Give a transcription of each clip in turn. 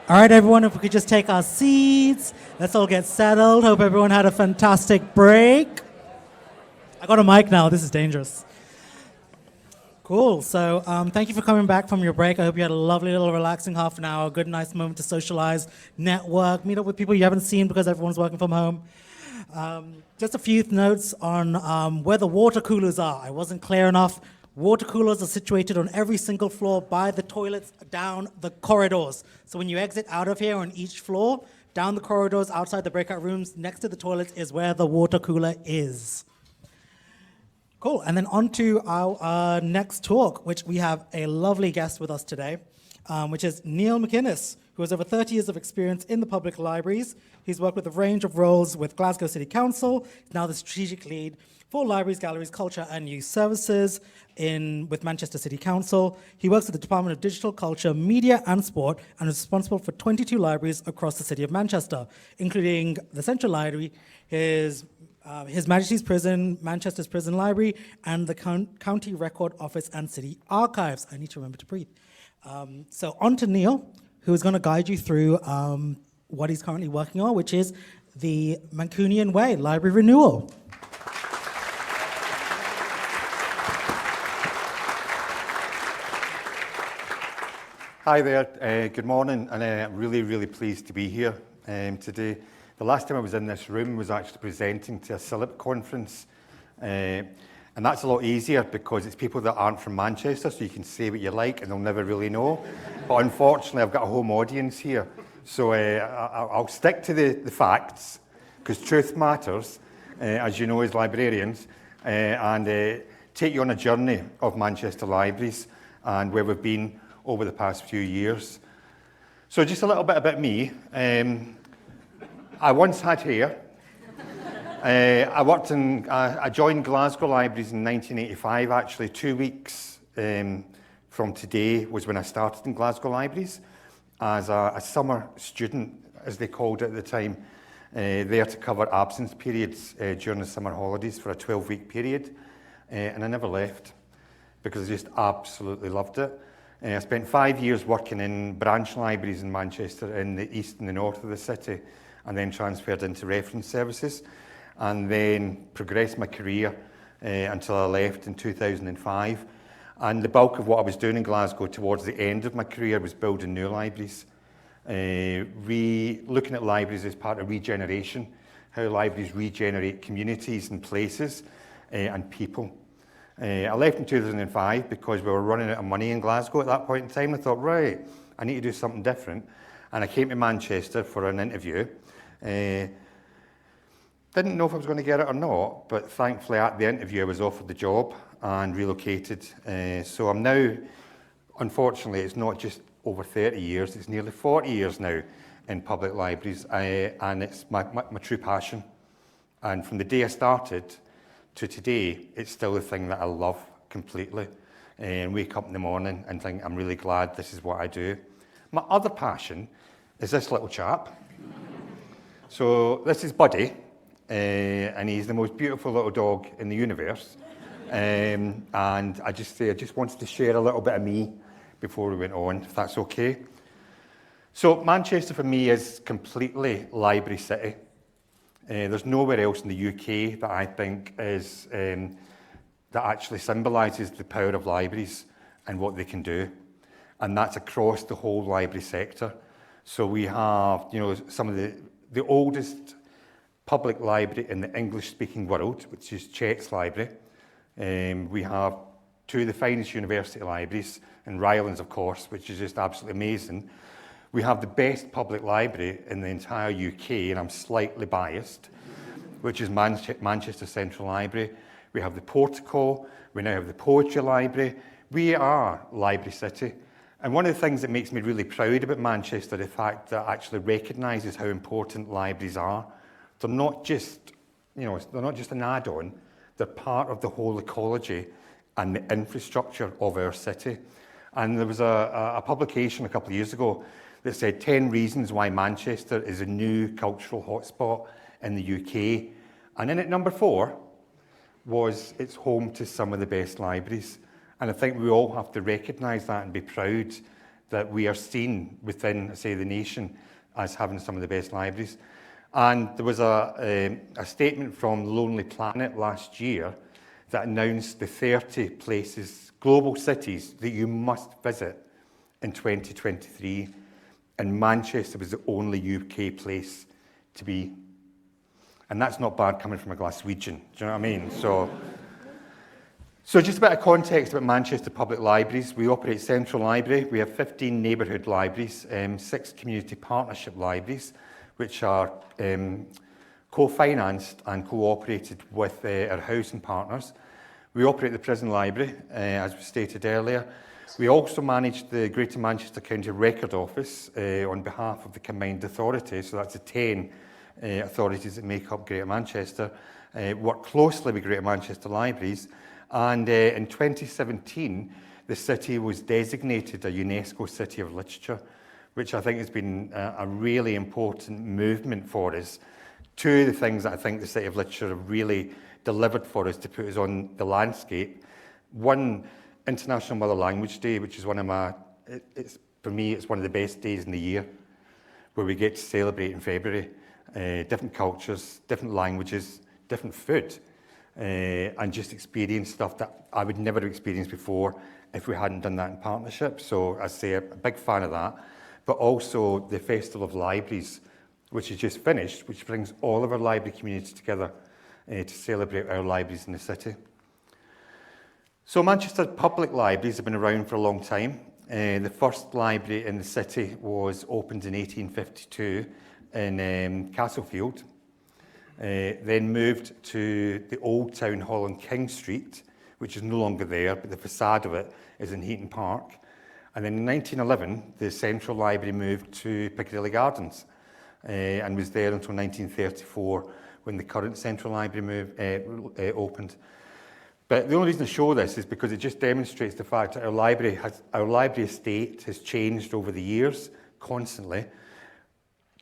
All right, everyone, if we could just take our seats. Let's all get settled. Hope everyone had a fantastic break. I got a mic now. This is dangerous. Cool. So thank you for coming back from your break. I hope you had a lovely little relaxing half an hour, a good, nice moment to socialize, network, meet up with people you haven't seen because everyone's working from home. Just a few notes on where the water coolers are. I wasn't clear enough. Water coolers are situated on every single floor by the toilets down the corridors. So when you exit out of here on each floor, down the corridors, outside the breakout rooms, next to the toilets is where the water cooler is. Cool, and then on to our next talk, which we have a lovely guest with us today, which is Neil MacInnes, who has over 30 years of experience in the public libraries. He's worked with a range of roles with Glasgow City Council. He's now the strategic lead for libraries, galleries, culture, and youth services with Manchester City Council. He works at the Department of Digital, Culture, Media, and Sport, and is responsible for 22 libraries across the city of Manchester, including the Central Library, His Majesty's Prison, Manchester's Prison Library, and the County Record Office and City Archives. I need to remember to breathe. So on to Neil, who is going to guide you through what he's currently working on, which is the Mancunian Way, Library Renewal. Hi there, good morning, and I'm really pleased to be here today. The last time I was in this room was actually presenting to a CILIP conference, and that's a lot easier because it's people that aren't from Manchester, so you can say what you like and they'll never really know. But unfortunately, I've got a home audience here, so I'll stick to the facts, because truth matters, as you know, as librarians, and take you on a journey of Manchester libraries and where we've been over the past few years. So just a little bit about me. I once had hair. I joined Glasgow Libraries in 1985, actually 2 weeks from today was when I started in Glasgow Libraries as a summer student, as they called it at the time, there to cover absence periods during the summer holidays for a 12-week period. And I never left because I just absolutely loved it. I spent 5 years working in branch libraries in Manchester in the east and the north of the city, and then transferred into reference services, and then progressed my career until I left in 2005. And the bulk of what I was doing in Glasgow towards the end of my career was building new libraries, looking at libraries as part of regeneration, how libraries regenerate communities and places and people. I left in 2005 because we were running out of money in Glasgow at that point in time. I thought, right, I need to do something different. And I came to Manchester for an interview. Didn't know if I was going to get it or not, but thankfully at the interview I was offered the job and relocated. So I'm now, unfortunately, it's not just over 30 years, it's nearly 40 years now in public libraries, and it's my true passion. And from the day I started to today, it's still the thing that I love completely. And wake up in the morning and think, I'm really glad this is what I do. My other passion is this little chap. So this is Buddy, and he's the most beautiful little dog in the universe. And I just wanted to share a little bit of me before we went on, if that's okay. So Manchester for me is completely library city. There's nowhere else in the UK that I think is that actually symbolises the power of libraries and what they can do, and that's across the whole library sector. So we have, some of the oldest public library in the English-speaking world, which is Chet's Library. We have two of the finest university libraries, and Rylands, of course, which is just absolutely amazing. We have the best public library in the entire UK, and I'm slightly biased, which is Manchester Central Library. We have the Portico, we now have the Poetry Library. We are Library City. And one of the things that makes me really proud about Manchester, the fact that it actually recognises how important libraries are. They're not just, they're not just an add-on, they're part of the whole ecology and the infrastructure of our city. And there was a publication a couple of years ago that said 10 reasons why Manchester is a new cultural hotspot in the UK. And in at number 4 was it's home to some of the best libraries. And I think we all have to recognise that and be proud that we are seen within, say, the nation as having some of the best libraries. And there was a statement from Lonely Planet last year that announced the 30 places, global cities, that you must visit in 2023. And Manchester was the only UK place to be. And that's not bad coming from a Glaswegian, do you know what I mean? So just a bit of context about Manchester Public Libraries. We operate Central Library. We have 15 neighbourhood libraries, 6 community partnership libraries, which are co-financed and cooperated with our housing partners. We operate the prison library, as we stated earlier. We also manage the Greater Manchester County Record Office on behalf of the combined authority, so that's the 10 authorities that make up Greater Manchester, work closely with Greater Manchester Libraries. And in 2017, the city was designated a UNESCO City of Literature, which I think has been a really important movement for us. Two of the things that I think the City of Literature have really delivered for us to put us on the landscape. One, International Mother Language Day, which is one of my, for me, it's one of the best days in the year, where we get to celebrate in February. Different cultures, different languages, different food, and just experience stuff that I would never have experienced before if we hadn't done that in partnership. So I say a big fan of that. But also the Festival of Libraries, which is just finished, which brings all of our library communities together to celebrate our libraries in the city. So Manchester Public Libraries have been around for a long time. The first library in the city was opened in 1852 in Castlefield, then moved to the old town hall on King Street, which is no longer there, but the facade of it is in Heaton Park. And then in 1911, the Central Library moved to Piccadilly Gardens and was there until 1934 when the current Central Library opened. But the only reason I show this is because it just demonstrates the fact that our library estate has changed over the years constantly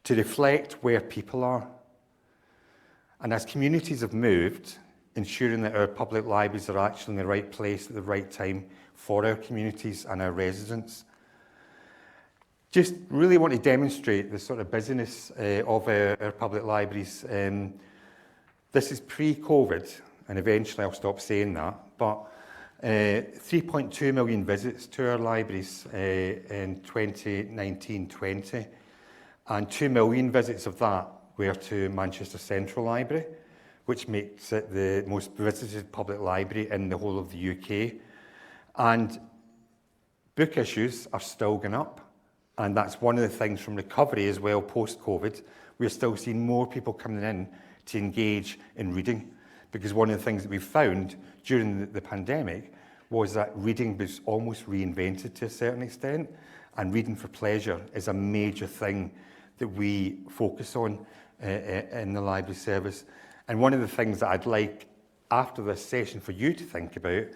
to reflect where people are. And as communities have moved, ensuring that our public libraries are actually in the right place at the right time for our communities and our residents. Just really want to demonstrate the sort of busyness of our public libraries. This is pre-COVID, and eventually I'll stop saying that, but 3.2 million visits to our libraries in 2019-20, and 2 million visits of that were to Manchester Central Library, which makes it the most visited public library in the whole of the UK. And book issues are still going up, and that's one of the things from recovery as well post-COVID. We're still seeing more people coming in to engage in reading, because one of the things that we found during the pandemic was that reading was almost reinvented to a certain extent, and reading for pleasure is a major thing that we focus on in the library service. And one of the things that I'd like after this session for you to think about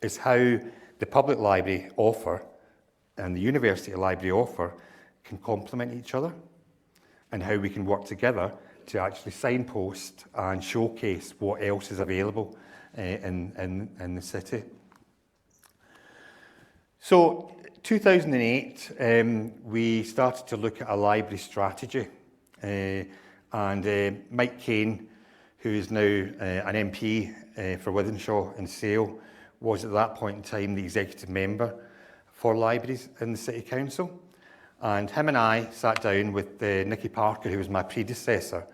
is how the public library offer and the university library offer can complement each other, and how we can work together to actually signpost and showcase what else is available in the city. So 2008, we started to look at a library strategy, and Mike Kane, who is now an MP for Wythenshawe and Sale, was at that point in time the executive member for libraries in the City Council. And him and I sat down with Nicky Parker, who was my predecessor,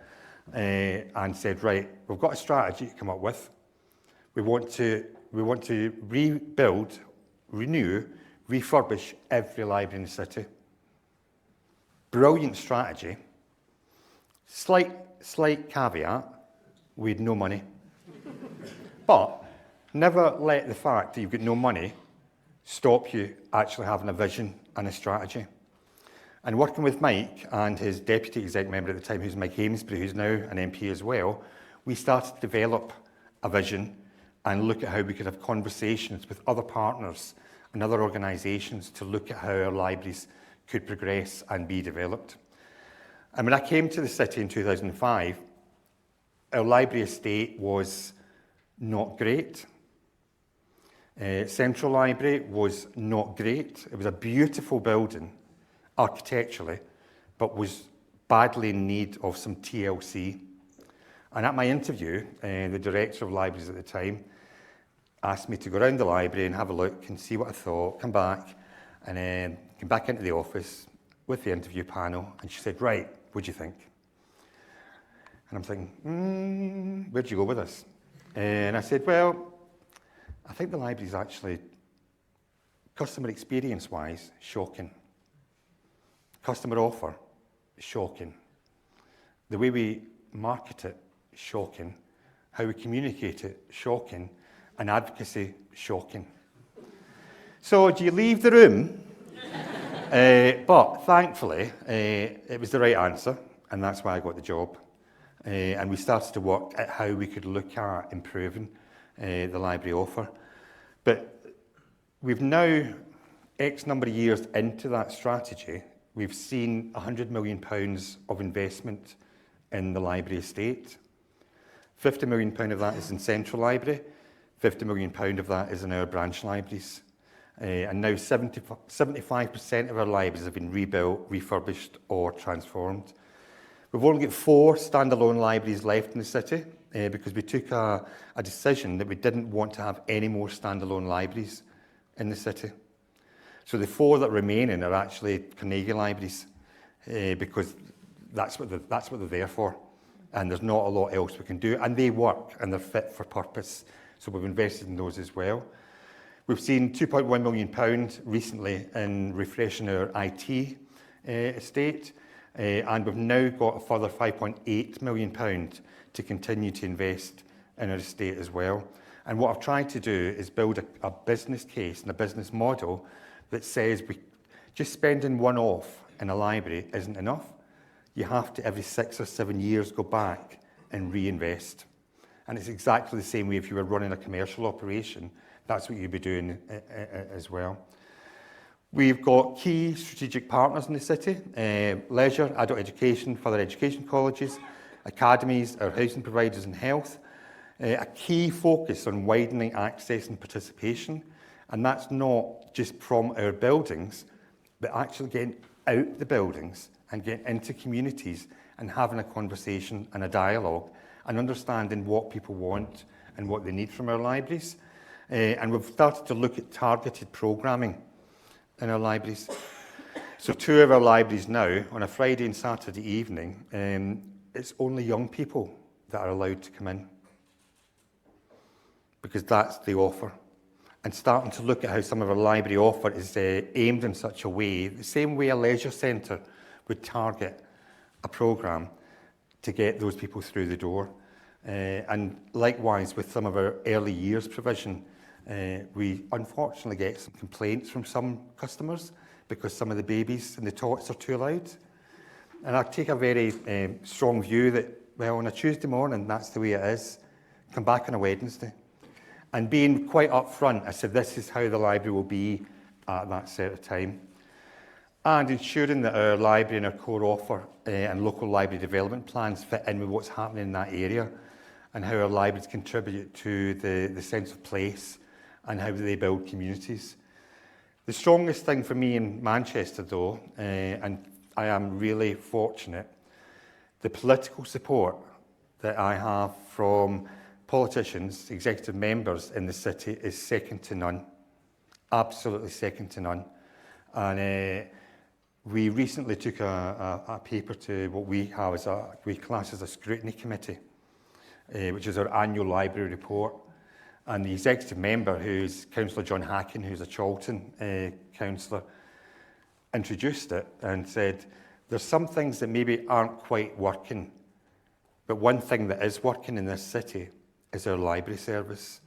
and said, right, we've got a strategy to come up with. We want to rebuild, renew, refurbish every library in the city. Brilliant strategy. Slight caveat, we had no money. But never let the fact that you've got no money stop you actually having a vision and a strategy. And working with Mike and his deputy exec member at the time, who's Mike Amesbury, who's now an MP as well, we started to develop a vision and look at how we could have conversations with other partners and other organisations to look at how our libraries could progress and be developed. And when I came to the city in 2005, our library estate was not great. Central Library was not great. It was a beautiful building, architecturally, but was badly in need of some TLC. And at my interview, the director of libraries at the time asked me to go around the library and have a look and see what I thought, come back, and then come back into the office with the interview panel, and she said, right, what do you think? And I'm thinking, where'd you go with this? And I said, well, I think the library's actually, customer experience-wise, shocking. Customer offer, shocking. The way we market it, shocking. How we communicate it, shocking. And advocacy, shocking. So do you leave the room? But thankfully, it was the right answer, and that's why I got the job. And we started to work at how we could look at improving the library offer. But we've now, X number of years into that strategy, we've seen £100 million of investment in the library estate. £50 million of that is in Central Library, £50 million of that is in our branch libraries. And now 75% of our libraries have been rebuilt, refurbished or transformed. We've only got 4 standalone libraries left in the city because we took a decision that we didn't want to have any more standalone libraries in the city. So the 4 that remaining are actually Carnegie libraries because that's what they're there for. And there's not a lot else we can do. And they work and they're fit for purpose. So we've invested in those as well. We've seen £2.1 million recently in refreshing our IT estate. And we've now got a further £5.8 million to continue to invest in our estate as well. And what I've tried to do is build a business case and a business model that says just spending one off in a library isn't enough. You have to, every 6 or 7 years, go back and reinvest. And it's exactly the same way if you were running a commercial operation. That's what you'd be doing as well. We've got key strategic partners in the city, leisure, adult education, further education colleges, academies, our housing providers and health. A key focus on widening access and participation. And that's not just from our buildings, but actually getting out the buildings and getting into communities and having a conversation and a dialogue and understanding what people want and what they need from our libraries. And we've started to look at targeted programming in our libraries. So 2 of our libraries now, on a Friday and Saturday evening, it's only young people that are allowed to come in because that's the offer. And starting to look at how some of our library offer is aimed in such a way, the same way a leisure centre would target a programme to get those people through the door. And likewise with some of our early years provision, we unfortunately get some complaints from some customers because some of the babies and the tots are too loud. And I take a very strong view that, well, on a Tuesday morning, that's the way it is. Come back on a Wednesday. And being quite upfront, I said, this is how the library will be at that set of time. And ensuring that our library and our core offer and local library development plans fit in with what's happening in that area and how our libraries contribute to the sense of place and how they build communities. The strongest thing for me in Manchester, though, and I am really fortunate, the political support that I have from politicians, executive members in the city is second to none. Absolutely second to none. And we recently took a paper to what we have we class as a scrutiny committee, which is our annual library report. And the executive member, who's Councillor John Hackin, who's a Chorlton councillor, introduced it and said, there's some things that maybe aren't quite working, but one thing that is working in this city is our library service.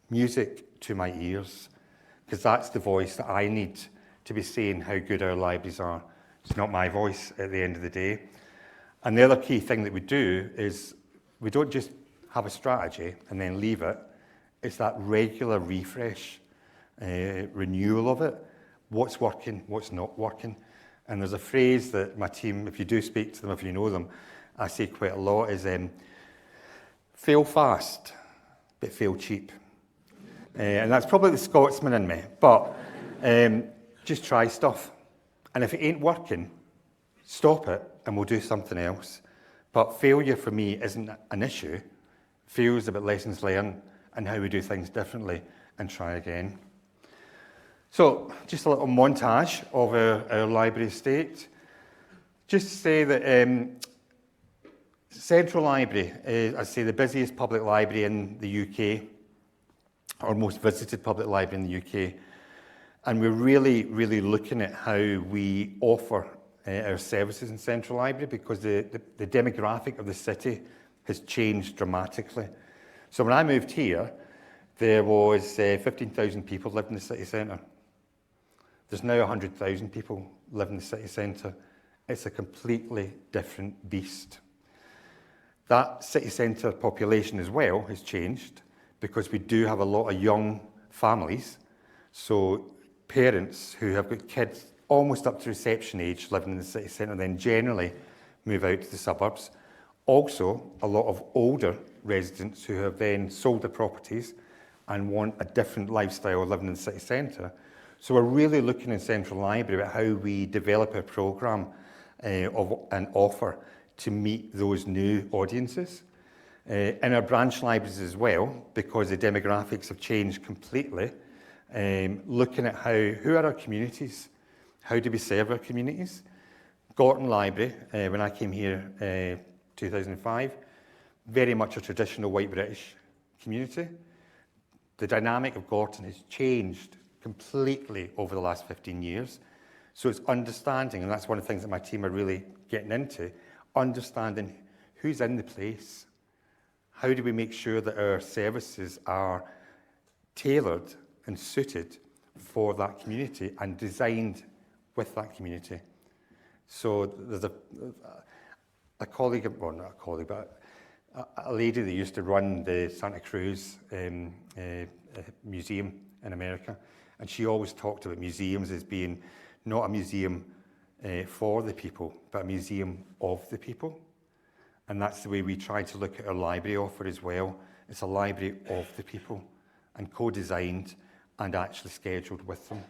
Music to my ears, because that's the voice that I need to be saying how good our libraries are. It's not my voice at the end of the day. And the other key thing that we do is we don't just have a strategy and then leave it. It's that regular refresh, renewal of it. What's working, what's not working. And there's a phrase that my team, if you do speak to them, if you know them, I say quite a lot is fail fast, but fail cheap. And that's probably the Scotsman in me. But just try stuff. And if it ain't working, stop it and we'll do something else. But failure for me isn't an issue. Failure is about lessons learned and how we do things differently and try again. So just a little montage of our library estate. Just to say that Central Library is, I'd say, the busiest public library in the UK, or most visited public library in the UK. And we're really, really looking at how we offer our services in Central Library because the demographic of the city has changed dramatically. So when I moved here, there was 15,000 people living in the city centre. There's now 100,000 people living in the city centre. It's a completely different beast. That city centre population as well has changed because we do have a lot of young families. So parents who have got kids almost up to reception age living in the city centre then generally move out to the suburbs. Also, a lot of older residents who have then sold their properties and want a different lifestyle living in the city centre. So we're really looking in Central Library about how we develop a programme of an offer to meet those new audiences. In our branch libraries as well, because the demographics have changed completely, looking at who are our communities, how do we serve our communities. Gorton Library, when I came here 2005, very much a traditional white British community. The dynamic of Gorton has changed completely over the last 15 years. So it's understanding, and that's one of the things that my team are really getting into, understanding who's in the place. How do we make sure that our services are tailored and suited for that community and designed with that community? So there's a colleague, well, not a colleague, but a lady that used to run the Santa Cruz museum in America, and she always talked about museums as being not a museum for the people, but a museum of the people. And that's the way we try to look at our library offer as well. It's a library of the people and co-designed and actually scheduled with them.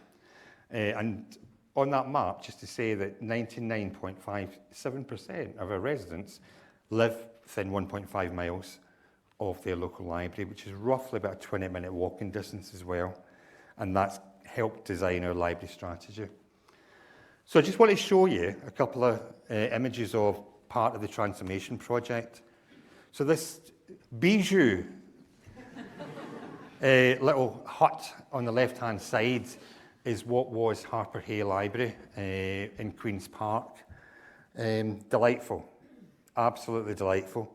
And on that map, just to say that 99.57% of our residents live within 1.5 miles of their local library, which is roughly about a 20-minute walking distance as well. And that's helped design our library strategy. So I just want to show you a couple of images of part of the transformation project. So this bijou little hut on the left-hand side is what was Harper Hay Library in Queen's Park. Delightful, absolutely delightful.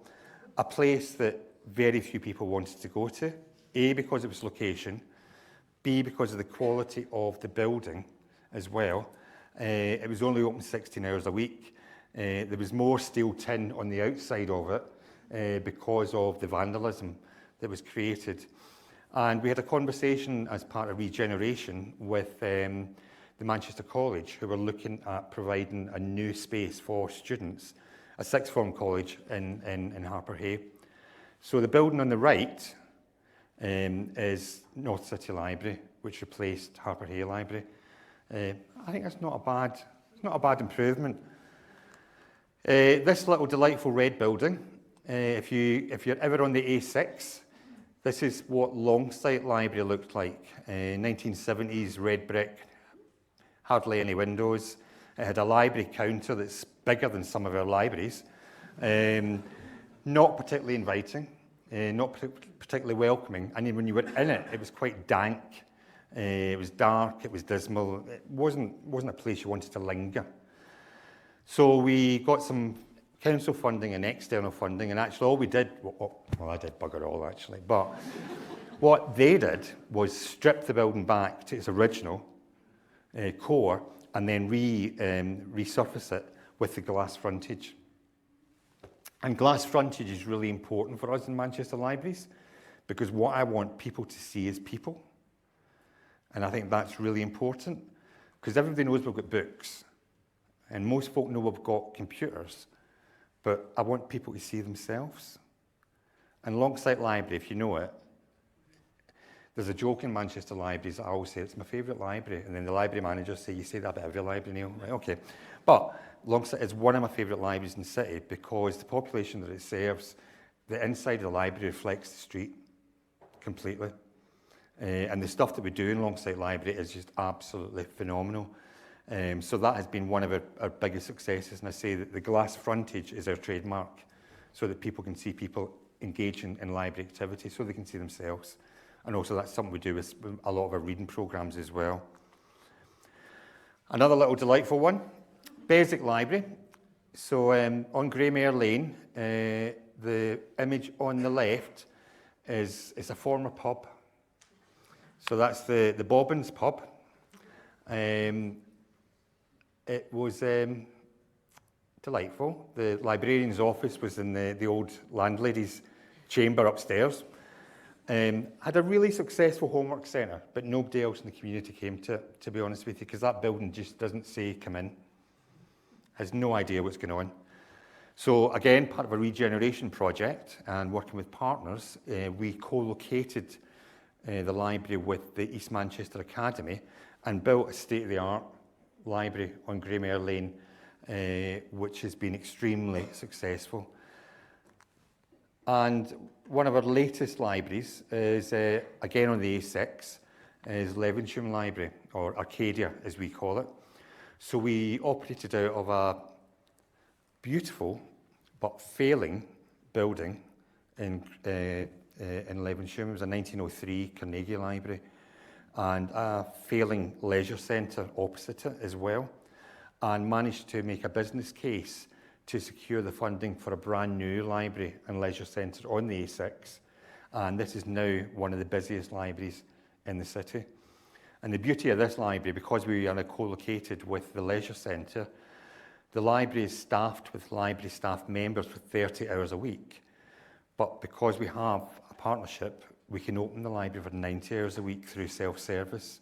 A place that very few people wanted to go to, A, because of its location, B, because of the quality of the building as well. It was only open 16 hours a week. There was more steel tin on the outside of it because of the vandalism that was created. And we had a conversation as part of regeneration with the Manchester College, who were looking at providing a new space for students, a sixth form college in Harper Hay. So the building on the right is North City Library, which replaced Harper Hay Library. I think that's not a bad improvement. This little delightful red building, if you're ever on the A6, this is what Longsight Library looked like. 1970s red brick, hardly any windows. It had a library counter that's bigger than some of our libraries. Not particularly inviting, not particularly welcoming. And when you were in it, it was quite dank. It was dark, it was dismal. It wasn't a place you wanted to linger. So we got some council funding and external funding, and actually all we did, well, I did bugger all actually, but what they did was strip the building back to its original core and then resurface it with the glass frontage. And glass frontage is really important for us in Manchester Libraries because what I want people to see is people. And I think that's really important because everybody knows we've got books and most folk know we've got computers, but I want people to see themselves. And Longsight Library, if you know it, There's a joke in Manchester libraries, I always say it's my favourite library, and then the library managers say, you say that about every library, Neil. Right, okay. But Longsight is one of my favourite libraries in the city because the population that it serves, the inside of the library reflects the street completely. And the stuff that we do in Longsight Library is just absolutely phenomenal. So that has been one of our biggest successes, and I say that the glass frontage is our trademark, so that people can see people engaging in library activity, so they can see themselves. And also that's something we do with a lot of our reading programmes as well. Another little delightful one, Beswick Library. So on Greymare Lane, the image on the left is a former pub. So that's the Bobbins pub. It was delightful. The librarian's office was in the old landlady's chamber upstairs. Had a really successful homework centre, but nobody else in the community came to be honest with you, because that building just doesn't say come in. Has no idea what's going on. So again, part of a regeneration project and working with partners, we co-located the library with the East Manchester Academy and built a state-of-the-art library on Greymare Lane, which has been extremely successful. And one of our latest libraries is, again on the A6, is Levenshulme Library, or Arcadia as we call it. So we operated out of a beautiful but failing building in Levenshulme. It was a 1903 Carnegie Library, and a failing leisure centre opposite it as well, and managed to make a business case to secure the funding for a brand new library and leisure centre on the A6, and this is now one of the busiest libraries in the city. And the beauty of this library, because we are now co-located with the leisure centre, the library is staffed with library staff members for 30 hours a week, but because we have a partnership, we can open the library for 90 hours a week through self-service.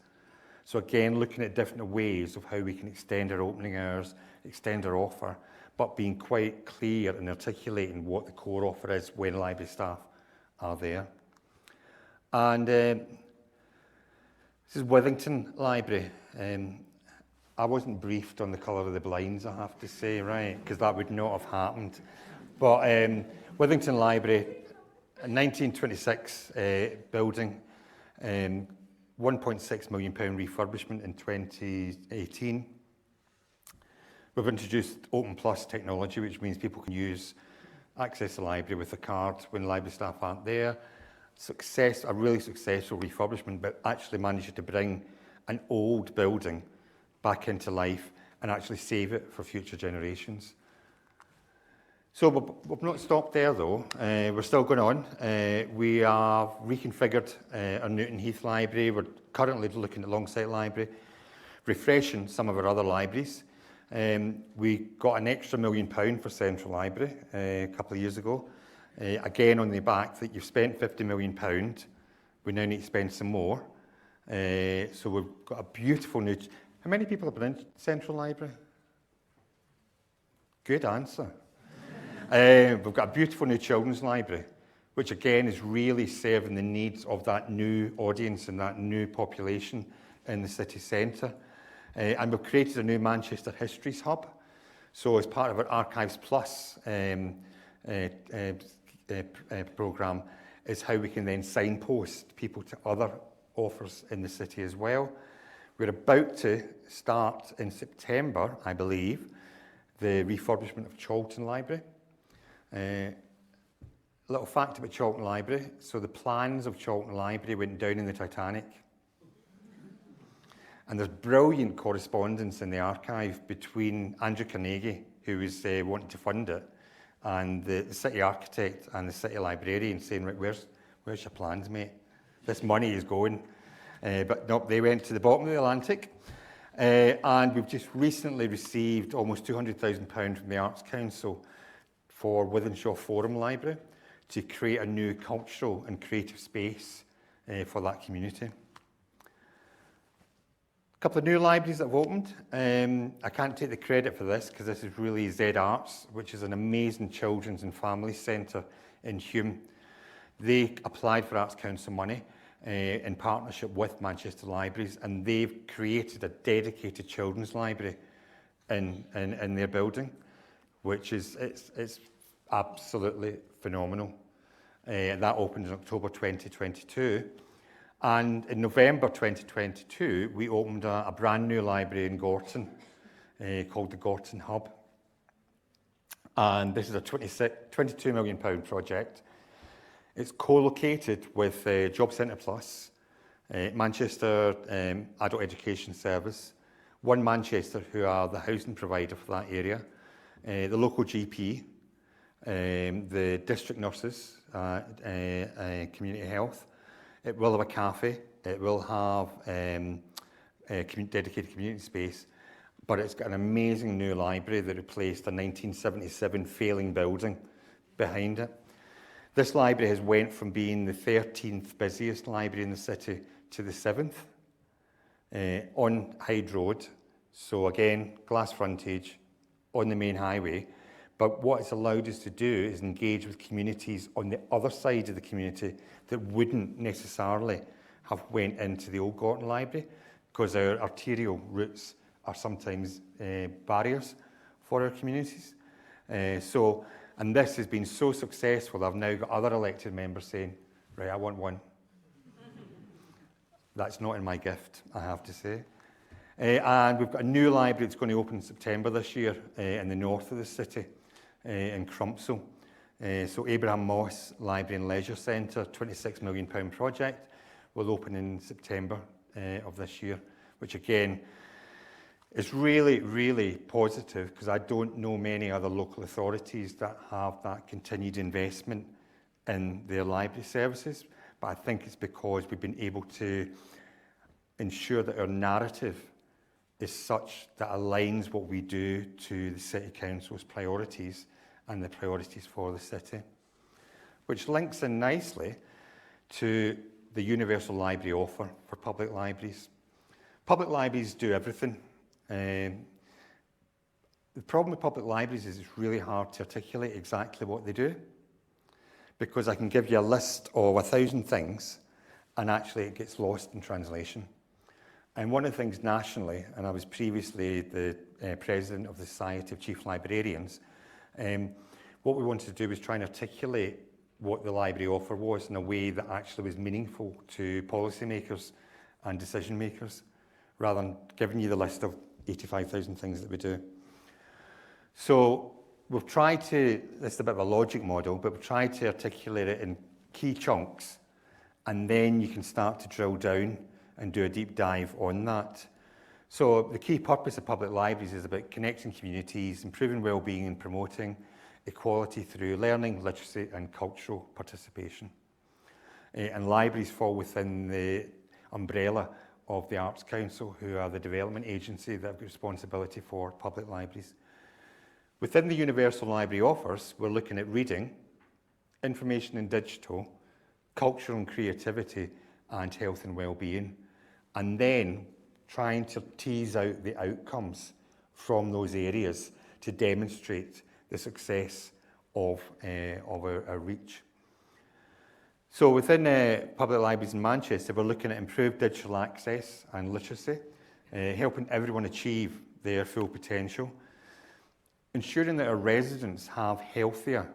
So again, looking at different ways of how we can extend our opening hours, extend our offer, but being quite clear and articulating what the core offer is when library staff are there. And this is Withington Library. I wasn't briefed on the colour of the blinds, I have to say, right, because that would not have happened. But Withington Library, a 1926 building, £1.6 million refurbishment in 2018. We've introduced Open Plus technology, which means people can access the library with a card when library staff aren't there. A really successful refurbishment, but actually managed to bring an old building back into life and actually save it for future generations. So we've not stopped there though, we're still going on. We have reconfigured our Newton Heath Library. We're currently looking at Longsight Library, refreshing some of our other libraries. We got an extra £1 million for Central Library a couple of years ago. Again, on the back that you've spent £50 million, we now need to spend some more. So we've got a beautiful new... How many people have been in Central Library? Good answer. We've got a beautiful new children's library, which again is really serving the needs of that new audience and that new population in the city centre. And we've created a new Manchester Histories Hub. So as part of our Archives Plus programme is how we can then signpost people to other offers in the city as well. We're about to start in September, I believe, the refurbishment of Chorlton Library. Little fact about Chorlton Library. So the plans of Chorlton Library went down in the Titanic. And there's brilliant correspondence in the archive between Andrew Carnegie, who was wanting to fund it, and the city architect and the city librarian saying, right, where's your plans, mate? This money is going. But nope, they went to the bottom of the Atlantic. And we've just recently received almost £200,000 from the Arts Council for Wythenshawe Forum Library to create a new cultural and creative space for that community. A couple of new libraries that have opened. I can't take the credit for this because this is really Z Arts, which is an amazing children's and family centre in Hume. They applied for Arts Council money in partnership with Manchester Libraries, and they've created a dedicated children's library in their building, which is it's absolutely phenomenal. That opened in October 2022. And in November 2022, we opened a brand new library in Gorton called the Gorton Hub. And this is a £22 million project. It's co-located with Job Centre Plus, Manchester Adult Education Service, One Manchester, who are the housing provider for that area, the local GP, the district nurses, community health. It will have a cafe. It will have a dedicated community space, but it's got an amazing new library that replaced a 1977 failing building behind it. This library has went from being the 13th busiest library in the city to the 7th on Hyde Road. So again, glass frontage on the main highway. But what it's allowed us to do is engage with communities on the other side of the community that wouldn't necessarily have went into the old Gorton Library, because our arterial routes are sometimes barriers for our communities. And this has been so successful, I've now got other elected members saying, right, I want one. That's not in my gift, I have to say. And we've got a new library that's going to open in September this year in the north of the city, in Crumpsall. So Abraham Moss Library and Leisure Centre, £26 million project, will open in September of this year, which again is really, really positive, because I don't know many other local authorities that have that continued investment in their library services. But I think it's because we've been able to ensure that our narrative is such that aligns what we do to the City Council's priorities and the priorities for the city, which links in nicely to the universal library offer for public libraries. Public libraries do everything. The problem with public libraries is it's really hard to articulate exactly what they do, because I can give you a list of 1,000 things and actually it gets lost in translation. And one of the things nationally, and I was previously the president of the Society of Chief Librarians, what we wanted to do was try and articulate what the library offer was in a way that actually was meaningful to policymakers and decision makers, rather than giving you the list of 85,000 things that we do. So we've tried to, this is a bit of a logic model, but we've tried to articulate it in key chunks, and then you can start to drill down and do a deep dive on that. So the key purpose of public libraries is about connecting communities, improving well-being and promoting equality through learning, literacy and cultural participation. And libraries fall within the umbrella of the Arts Council, who are the development agency that have got responsibility for public libraries. Within the universal library offers, we're looking at reading, information and digital, culture and creativity, and health and well-being, and then trying to tease out the outcomes from those areas to demonstrate the success of our reach. So within public libraries in Manchester, we're looking at improved digital access and literacy, helping everyone achieve their full potential, ensuring that our residents have healthier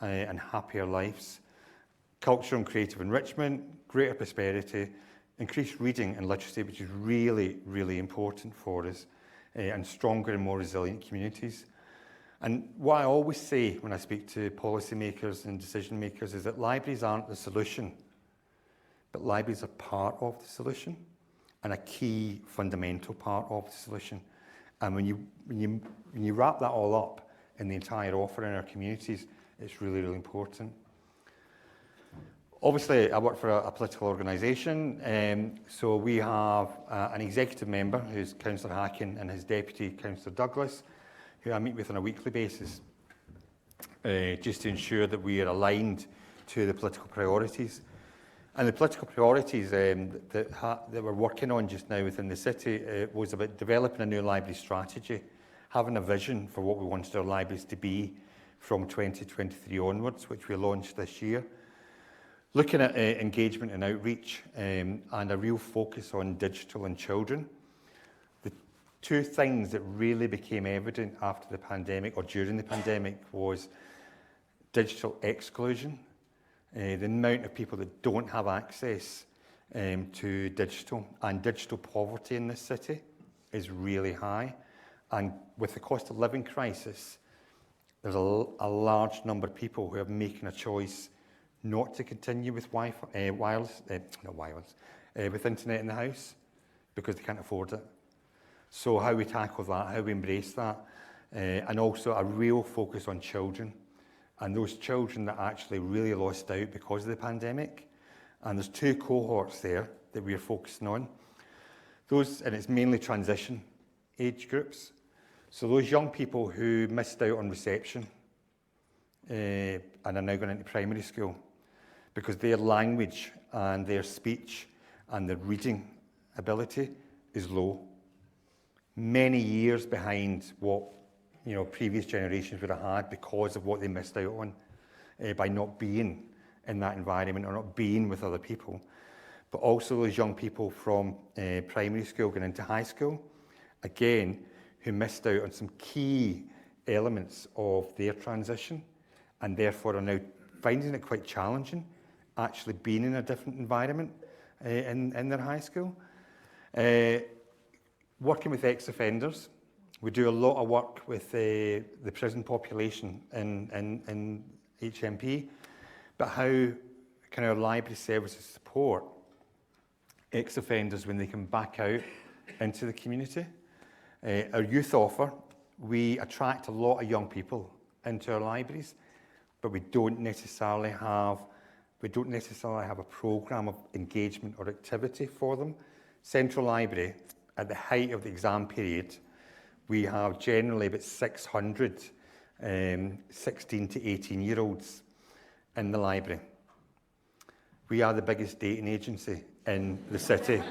and happier lives, cultural and creative enrichment, greater prosperity, increased reading and literacy, which is really, really important for us, and stronger and more resilient communities. And what I always say when I speak to policymakers and decision makers is that libraries aren't the solution, but libraries are part of the solution and a key fundamental part of the solution. And when you wrap that all up in the entire offer in our communities, it's really, really important. Obviously, I work for a political organisation, so we have an executive member who's Councillor Hackin and his deputy, Councillor Douglas, who I meet with on a weekly basis, just to ensure that we are aligned to the political priorities. And the political priorities that we're working on just now within the city was about developing a new library strategy, having a vision for what we wanted our libraries to be from 2023 onwards, which we launched this year. Looking at engagement and outreach and a real focus on digital and children. The two things that really became evident after the pandemic or during the pandemic was digital exclusion. The amount of people that don't have access to digital, and digital poverty in this city is really high. And with the cost of living crisis, there's a large number of people who are making a choice not to continue with with internet in the house because they can't afford it. So how we tackle that, how we embrace that, and also a real focus on children and those children that actually really lost out because of the pandemic. And there's two cohorts there that we are focusing on. Those, and it's mainly transition age groups. So those young people who missed out on reception and are now going into primary school because their language and their speech and their reading ability is low. Many years behind what previous generations would have had because of what they missed out on by not being in that environment or not being with other people. But also those young people from primary school going into high school, again, who missed out on some key elements of their transition and therefore are now finding it quite challenging actually being in a different environment in their high school. Working with ex-offenders. We do a lot of work with the prison population in HMP, but how can our library services support ex-offenders when they come back out into the community? Our youth offer, we attract a lot of young people into our libraries, but we don't necessarily have a programme of engagement or activity for them. Central Library, at the height of the exam period, we have generally about 600 16 to 18-year-olds in the library. We are the biggest dating agency in the city.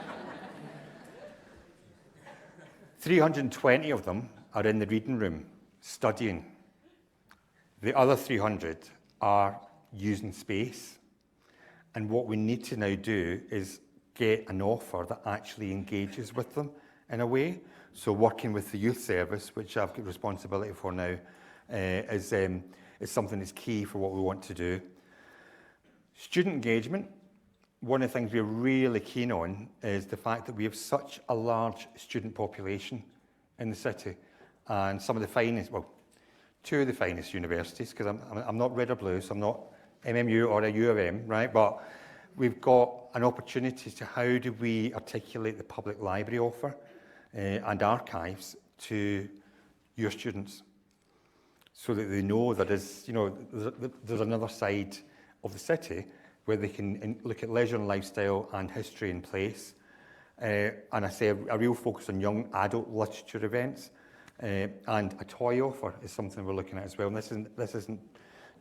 320 of them are in the reading room studying. The other 300 are using space. And what we need to now do is get an offer that actually engages with them in a way. So working with the youth service, which I've got responsibility for now, is something that's key for what we want to do. Student engagement, one of the things we're really keen on is the fact that we have such a large student population in the city, and some of the finest, well, two of the finest universities, because I'm not red or blue, so I'm not MMU or a U of M, right? But we've got an opportunity to how do we articulate the public library offer and archives to your students, so that they know that there's another side of the city where they can look at leisure and lifestyle and history and place. And I say a real focus on young adult literature events. And a toy offer is something we're looking at as well. And this isn't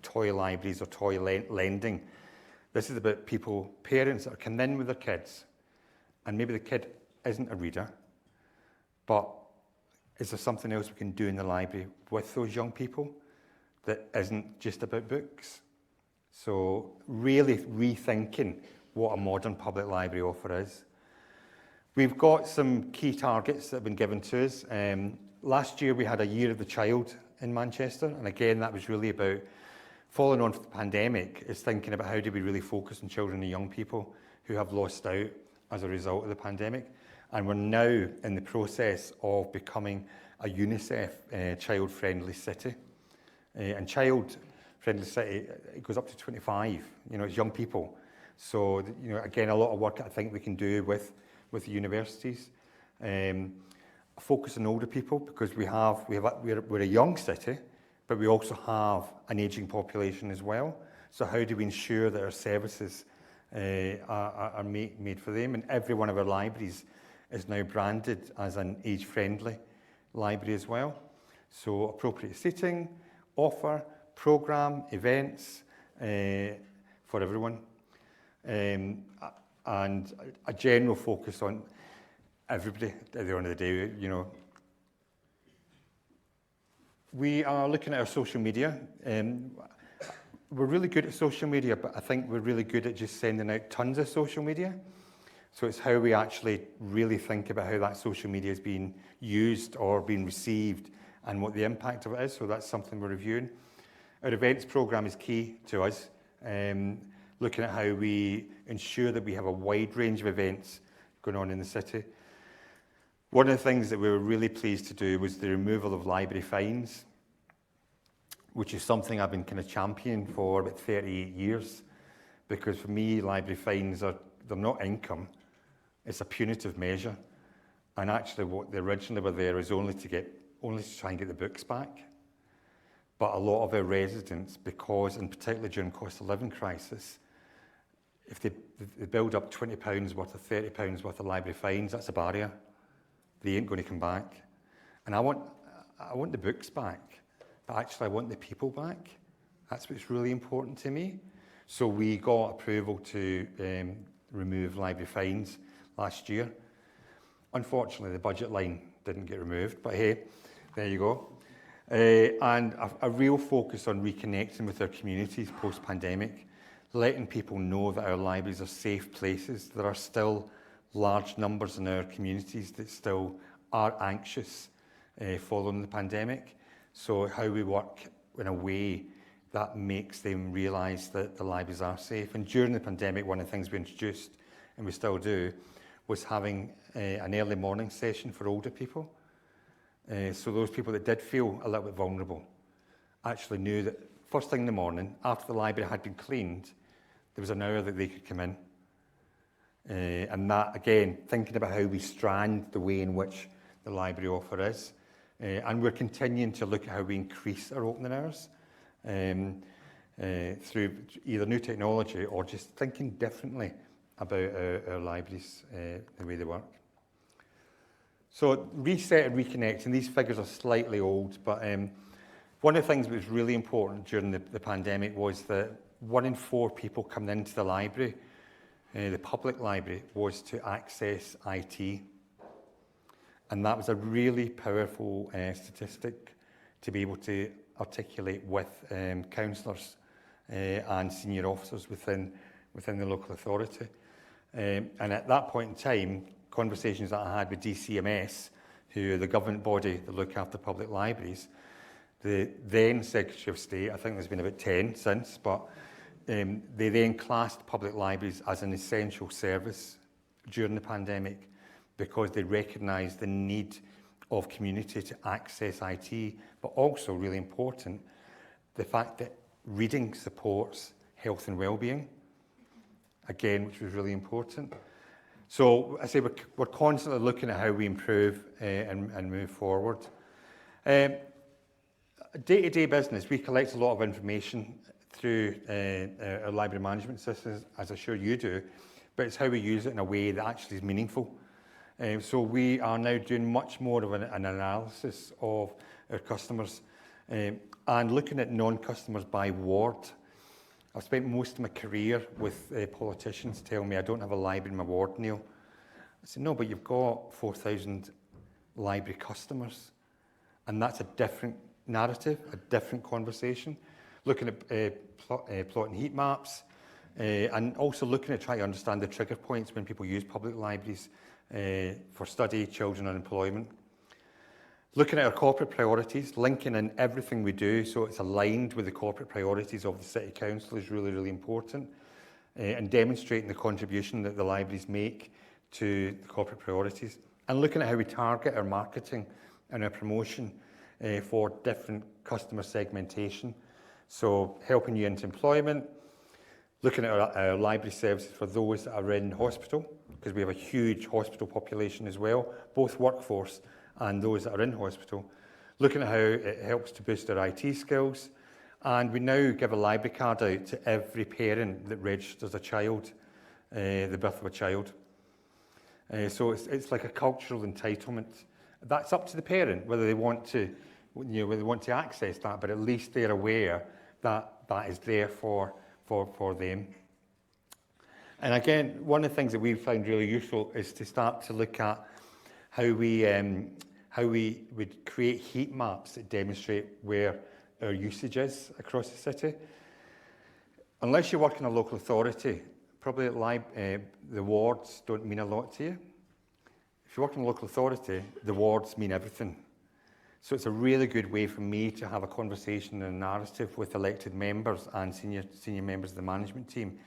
toy libraries or toy lending. This is about parents that are coming in with their kids, and maybe the kid isn't a reader, but is there something else we can do in the library with those young people that isn't just about books? So really rethinking what a modern public library offer is. We've got some key targets that have been given to us. Last year we had a Year of the Child in Manchester, and again that was really about, following on from the pandemic, is thinking about how do we really focus on children and young people who have lost out as a result of the pandemic. And we're now in the process of becoming a UNICEF child-friendly city. And child-friendly city, it goes up to 25, it's young people. So, again, a lot of work I think we can do with the universities. Focus on older people, because we're a young city, but we also have an ageing population as well. So how do we ensure that our services are made for them? And every one of our libraries is now branded as an age-friendly library as well. So appropriate seating, offer, programme, events for everyone. And a general focus on everybody at the end of the day, We are looking at our social media. we're really good at social media, but I think we're really good at just sending out tons of social media. So it's how we actually really think about how that social media is being used or being received and what the impact of it is. So that's something we're reviewing. Our events program is key to us, looking at how we ensure that we have a wide range of events going on in the city. One of the things that we were really pleased to do was the removal of library fines, which is something I've been kind of championing for about 38 years. Because for me, library fines they're not income, it's a punitive measure. And actually what they originally were there is only to try and get the books back. But a lot of our residents, because, and particularly during cost of living crisis, if they build up £20 worth of £30 worth of library fines, that's a barrier. They ain't going to come back. And I want the books back, but actually I want the people back. That's what's really important to me. So we got approval to remove library fines last year. Unfortunately, the budget line didn't get removed, but hey, there you go. And a real focus on reconnecting with our communities post-pandemic, letting people know that our libraries are safe places. There are still large numbers in our communities that still are anxious following the pandemic. So how we work in a way that makes them realise that the libraries are safe. And during the pandemic, one of the things we introduced, and we still do, was having an early morning session for older people. So those people that did feel a little bit vulnerable actually knew that first thing in the morning, after the library had been cleaned, there was an hour that they could come in. And that, again, thinking about how we strand the way in which the library offer is. And we're continuing to look at how we increase our opening hours through either new technology or just thinking differently about our libraries, the way they work. So reset and reconnect, and these figures are slightly old, but one of the things that was really important during the pandemic was that 1 in 4 people coming into the library, the public library, was to access IT. And that was a really powerful statistic to be able to articulate with councillors and senior officers within the local authority. And at that point in time, conversations that I had with DCMS, who are the government body that look after public libraries, the then Secretary of State, I think there's been about 10 since, but they then classed public libraries as an essential service during the pandemic because they recognised the need of community to access IT, but also, really important, the fact that reading supports health and well-being, again, which was really important. So I say we're constantly looking at how we improve and move forward. Day-to-day business, we collect a lot of information through our library management systems, as I'm sure you do, but it's how we use it in a way that actually is meaningful. So we are now doing much more of an analysis of our customers and looking at non-customers by ward. I've spent most of my career with politicians telling me I don't have a library in my ward, Neil. I said, no, but you've got 4,000 library customers. And that's a different narrative, a different conversation. Looking at plotting heat maps and also looking at trying to understand the trigger points when people use public libraries for study, children and employment. Looking at our corporate priorities, linking in everything we do so it's aligned with the corporate priorities of the City Council is really, really important. And demonstrating the contribution that the libraries make to the corporate priorities. And looking at how we target our marketing and our promotion for different customer segmentation. So helping you into employment, looking at our library services for those that are in hospital, because we have a huge hospital population as well, both workforce and those that are in hospital, looking at how it helps to boost their IT skills. And we now give a library card out to every parent that registers a child, the birth of a child. So it's like a cultural entitlement. That's up to the parent, whether they want to, whether they want to access that, but at least they're aware that that is there for them. And again, one of the things that we've found really useful is to start to look at how we would create heat maps that demonstrate where our usage is across the city. unless you work in a local authority, probably the wards don't mean a lot to you. If you work in a local authority, the wards mean everything. So it's a really good way for me to have a conversation and a narrative with elected members and senior members of the management team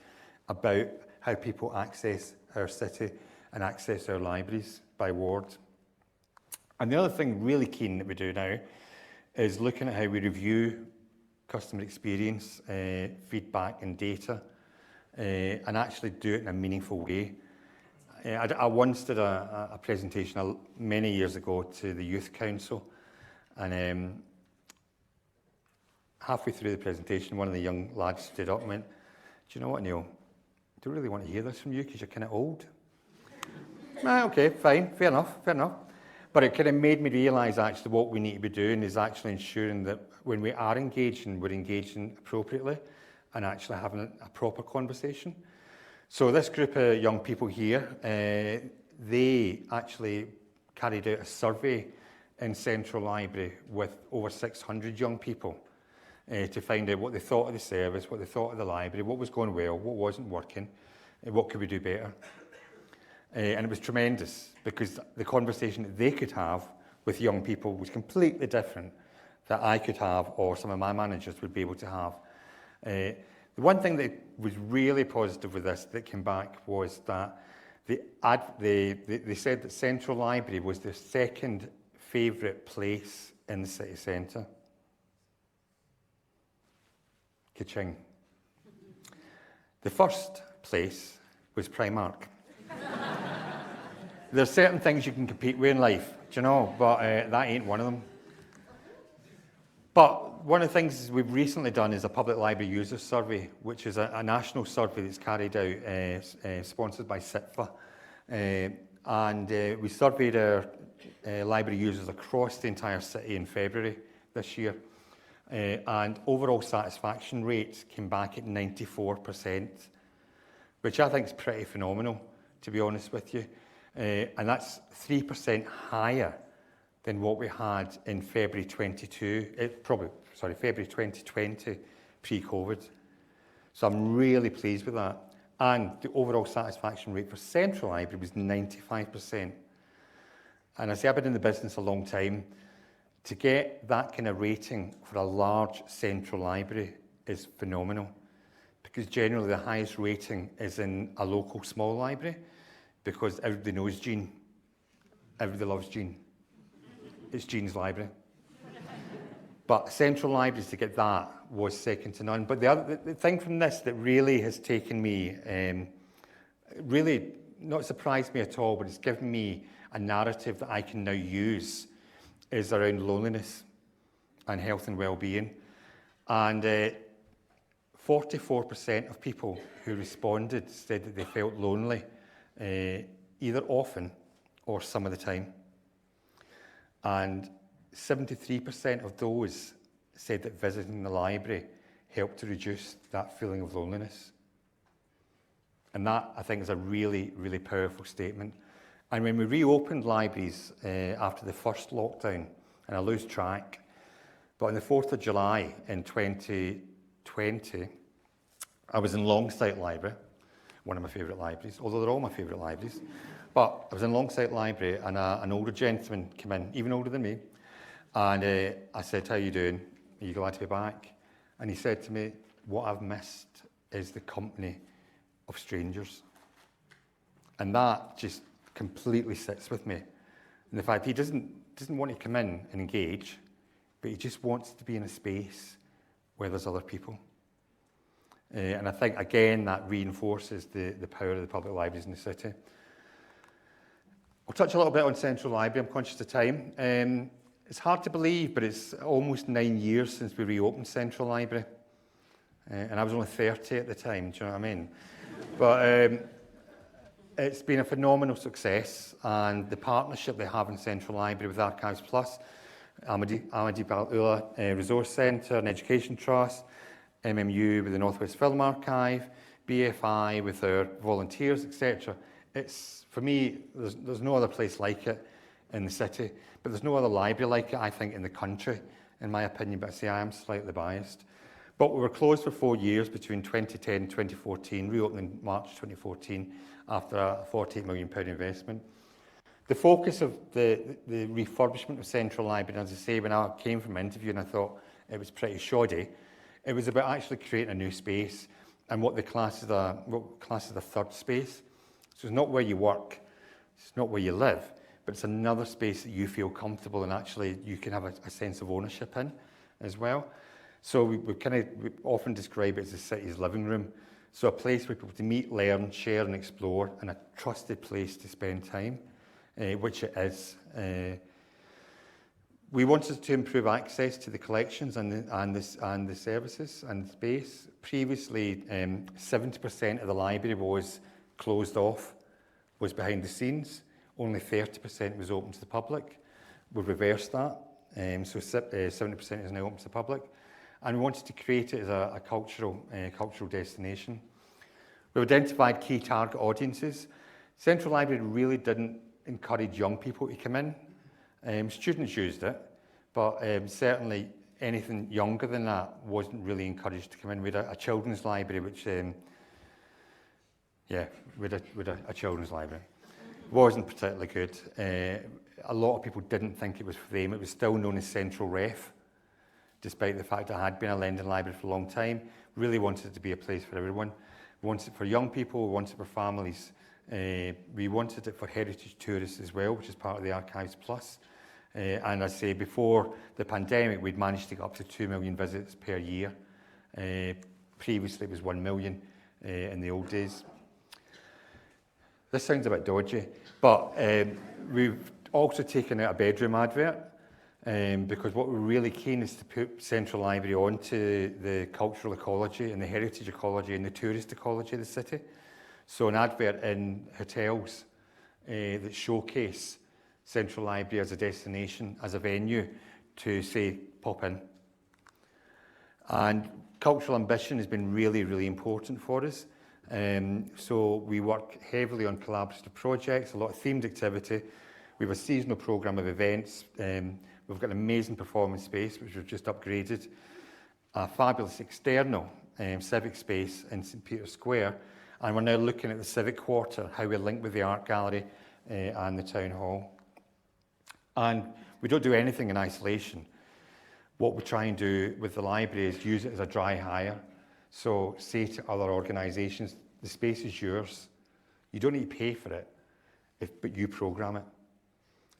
about how people access our city and access our libraries by ward. And the other thing really keen that we do now is looking at how we review customer experience, feedback and data, and actually do it in a meaningful way. I once did a presentation many years ago to the Youth Council, and halfway through the presentation, one of the young lads stood up and went, "Do you know what, Neil? I don't really want to hear this from you because you're kind of old." Okay, fine, fair enough. But it kind of made me realise actually what we need to be doing is actually ensuring that when we are engaging, we're engaging appropriately and actually having a proper conversation. So this group of young people here, they actually carried out a survey in Central Library with over 600 young people to find out what they thought of the service, what they thought of the library, what was going well, what wasn't working, what could we do better. And it was tremendous because the conversation that they could have with young people was completely different that I could have or some of my managers would be able to have. The one thing that was really positive with this that came back was that they said that Central Library was their second favourite place in the city centre. Ka-ching. The first place was Primark. There's certain things you can compete with in life, do you know, but that ain't one of them. But one of the things we've recently done is a public library user survey, which is a national survey that's carried out, sponsored by SITFA. And we surveyed our library users across the entire city in February this year. And overall satisfaction rates came back at 94%, which I think is pretty phenomenal, to be honest with you. And that's 3% higher than what we had in February 2020, pre-COVID. So I'm really pleased with that. And the overall satisfaction rate for Central Library was 95%. And I say I've been in the business a long time. To get that kind of rating for a large central library is phenomenal, because generally the highest rating is in a local small library, because everybody knows Jean. Everybody loves Jean. It's Jean's library. But Central Libraries, to get that, was second to none. But the thing from this that really has taken me, really not surprised me at all, but it's given me a narrative that I can now use, is around loneliness and health and well-being. And 44% of people who responded said that they felt lonely, either often or some of the time. And 73% of those said that visiting the library helped to reduce that feeling of loneliness. And that, I think, is a really, really powerful statement. And when we reopened libraries after the first lockdown, and I lose track, but on the 4th of July in 2020, I was in Longsight Library, one of my favourite libraries, although they're all my favourite libraries. But I was in Longsight Library, and an older gentleman came in, even older than me, and I said, "How are you doing? Are you glad to be back?" And he said to me, "What I've missed is the company of strangers." And that just completely sits with me. And the fact he doesn't want to come in and engage, but he just wants to be in a space where there's other people. And I think, again, that reinforces the power of the public libraries in the city. I'll touch a little bit on Central Library. I'm conscious of time. It's hard to believe, but it's almost 9 years since we reopened Central Library. And I was only 30 at the time, do you know what I mean? But it's been a phenomenal success, and the partnership they have in Central Library with Archives Plus, Amity Baltula Resource Centre and Education Trust, MMU with the North West Film Archive, BFI with their volunteers, etc. It's, for me, there's no other place like it in the city, but there's no other library like it, I think, in the country, in my opinion, but I say I am slightly biased. But we were closed for 4 years between 2010 and 2014, reopened in March 2014 after a £48 million investment. The focus of the refurbishment of Central Library, as I say, when I came from interview and I thought it was pretty shoddy, it was about actually creating a new space and what class is the third space. So it's not where you work, it's not where you live, but it's another space that you feel comfortable and actually you can have a sense of ownership in as well. So we often describe it as the city's living room. So a place for people to meet, learn, share and explore, and a trusted place to spend time, which it is. We wanted to improve access to the collections and the services and space. Previously, 70% of the library was closed off, was behind the scenes. Only 30% was open to the public. We've reversed that, so 70% is now open to the public. And we wanted to create it as a cultural destination. We've identified key target audiences. Central Library really didn't encourage young people to come in. Students used it, but certainly anything younger than that wasn't really encouraged to come in. We had a children's library, which, we had a children's library. Wasn't particularly good. A lot of people didn't think it was for them. It was still known as Central Ref, despite the fact it had been a lending library for a long time. Really wanted it to be a place for everyone. We wanted it for young people, we wanted it for families. We wanted it for heritage tourists as well, which is part of the Archives Plus. And I say, before the pandemic, we'd managed to get up to 2 million visits per year. Previously, it was 1 million in the old days. This sounds a bit dodgy, but we've also taken out a bedroom advert because what we're really keen is to put Central Library onto the cultural ecology and the heritage ecology and the tourist ecology of the city. So an advert in hotels that showcase Central Library as a destination, as a venue to say, pop in. And cultural ambition has been really, really important for us. So we work heavily on collaborative projects, a lot of themed activity. We have a seasonal programme of events. We've got an amazing performance space, which we've just upgraded. A fabulous external civic space in St Peter's Square. And we're now looking at the Civic Quarter, how we link with the Art Gallery and the Town Hall. And we don't do anything in isolation. What we try and do with the library is use it as a dry hire. So say to other organisations, the space is yours. You don't need to pay for it, but you programme it.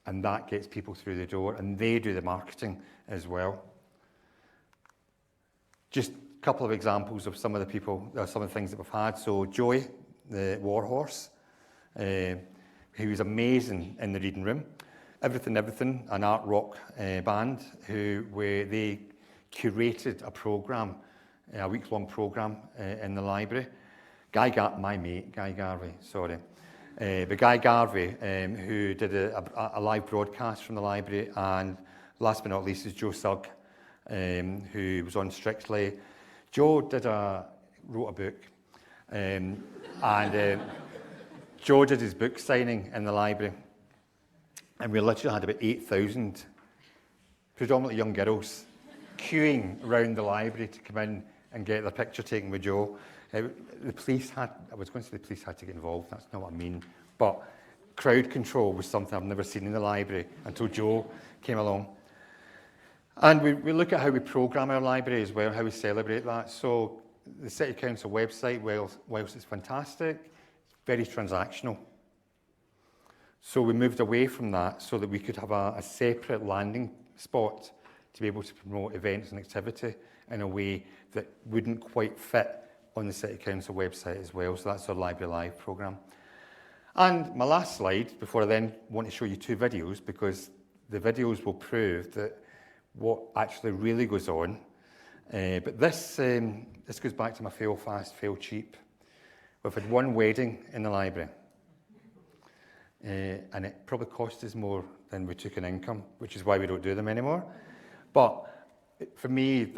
And that gets people through the door, and they do the marketing as well. Just a couple of examples of some of the things that we've had. So Joy, the warhorse, who was amazing in the reading room. Everything, an art rock band, they curated a programme, a week-long programme in the library. My mate, Guy Garvey, sorry. But Guy Garvey, who did a live broadcast from the library, and last but not least is Joe Sugg, who was on Strictly. Joe wrote a book, and Joe did his book signing in the library, and we literally had about 8,000, predominantly young girls, queuing around the library to come in and get their picture taken with Joe. The police had to get involved, that's not what I mean, but crowd control was something I've never seen in the library until Joe came along. And we look at how we programme our library as well, how we celebrate that. So the City Council website, whilst it's fantastic, it's very transactional. So we moved away from that so that we could have a separate landing spot to be able to promote events and activity in a way that wouldn't quite fit on the City Council website as well. So that's our Library Live programme. And my last slide, before I then want to show you 2 videos, because the videos will prove that what actually really goes on. But this goes back to my fail fast, fail cheap. We've had 1 wedding in the library. And it probably cost us more than we took in income, which is why we don't do them anymore. But for me,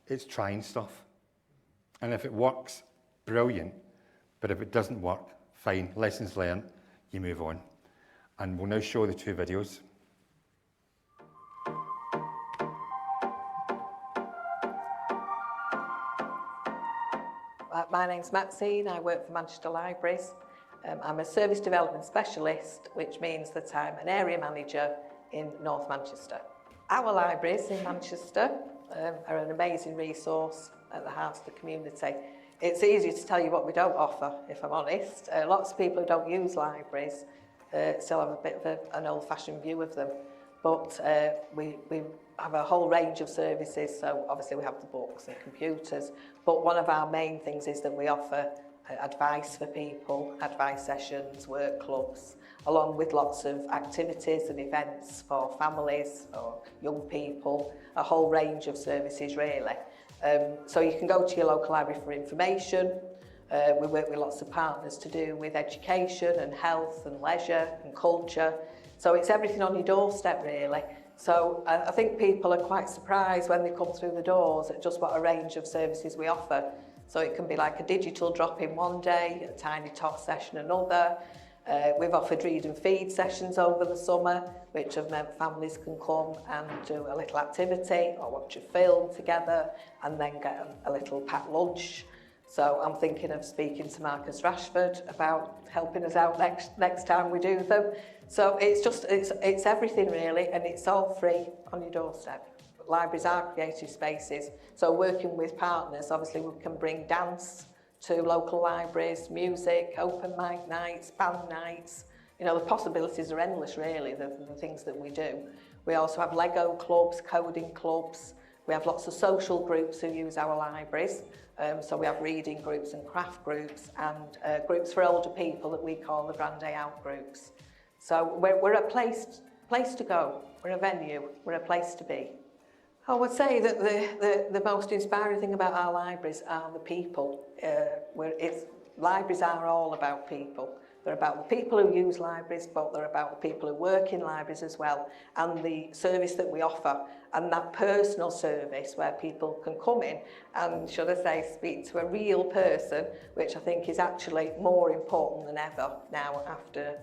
it's trying stuff. And if it works, brilliant. But if it doesn't work, fine. Lessons learned, you move on. And we'll now show the 2 videos. My name's Maxine, I work for Manchester Libraries. I'm a service development specialist, which means that I'm an area manager in North Manchester. Our libraries in Manchester are an amazing resource at the heart of the community. It's easy to tell you what we don't offer, if I'm honest. Lots of people who don't use libraries still have a bit of an old-fashioned view of them. But we have a whole range of services, so obviously we have the books and computers, but one of our main things is that we offer advice for people, advice sessions, work clubs, along with lots of activities and events for families or young people, a whole range of services really. So you can go to your local library for information. We work with lots of partners to do with education and health and leisure and culture. So it's everything on your doorstep really. So I think people are quite surprised when they come through the doors at just what a range of services we offer. So it can be like a digital drop-in one day, a tiny tot session another. We've offered read and feed sessions over the summer, which have meant families can come and do a little activity or watch a film together and then get a little packed lunch. So I'm thinking of speaking to Marcus Rashford about helping us out next time we do them. So it's everything really, and it's all free on your doorstep. Libraries are creative spaces, so working with partners, obviously we can bring dance to local libraries, music, open mic nights, band nights. You know, the possibilities are endless really, the things that we do. We also have Lego clubs, coding clubs. We have lots of social groups who use our libraries. So we have reading groups and craft groups and groups for older people that we call the Grand Day Out groups. So we're a place to go, we're a venue, we're a place to be. I would say that the most inspiring thing about our libraries are the people. Libraries are all about people. They're about the people who use libraries, but they're about the people who work in libraries as well, and the service that we offer, and that personal service where people can come in and, should I say, speak to a real person, which I think is actually more important than ever now after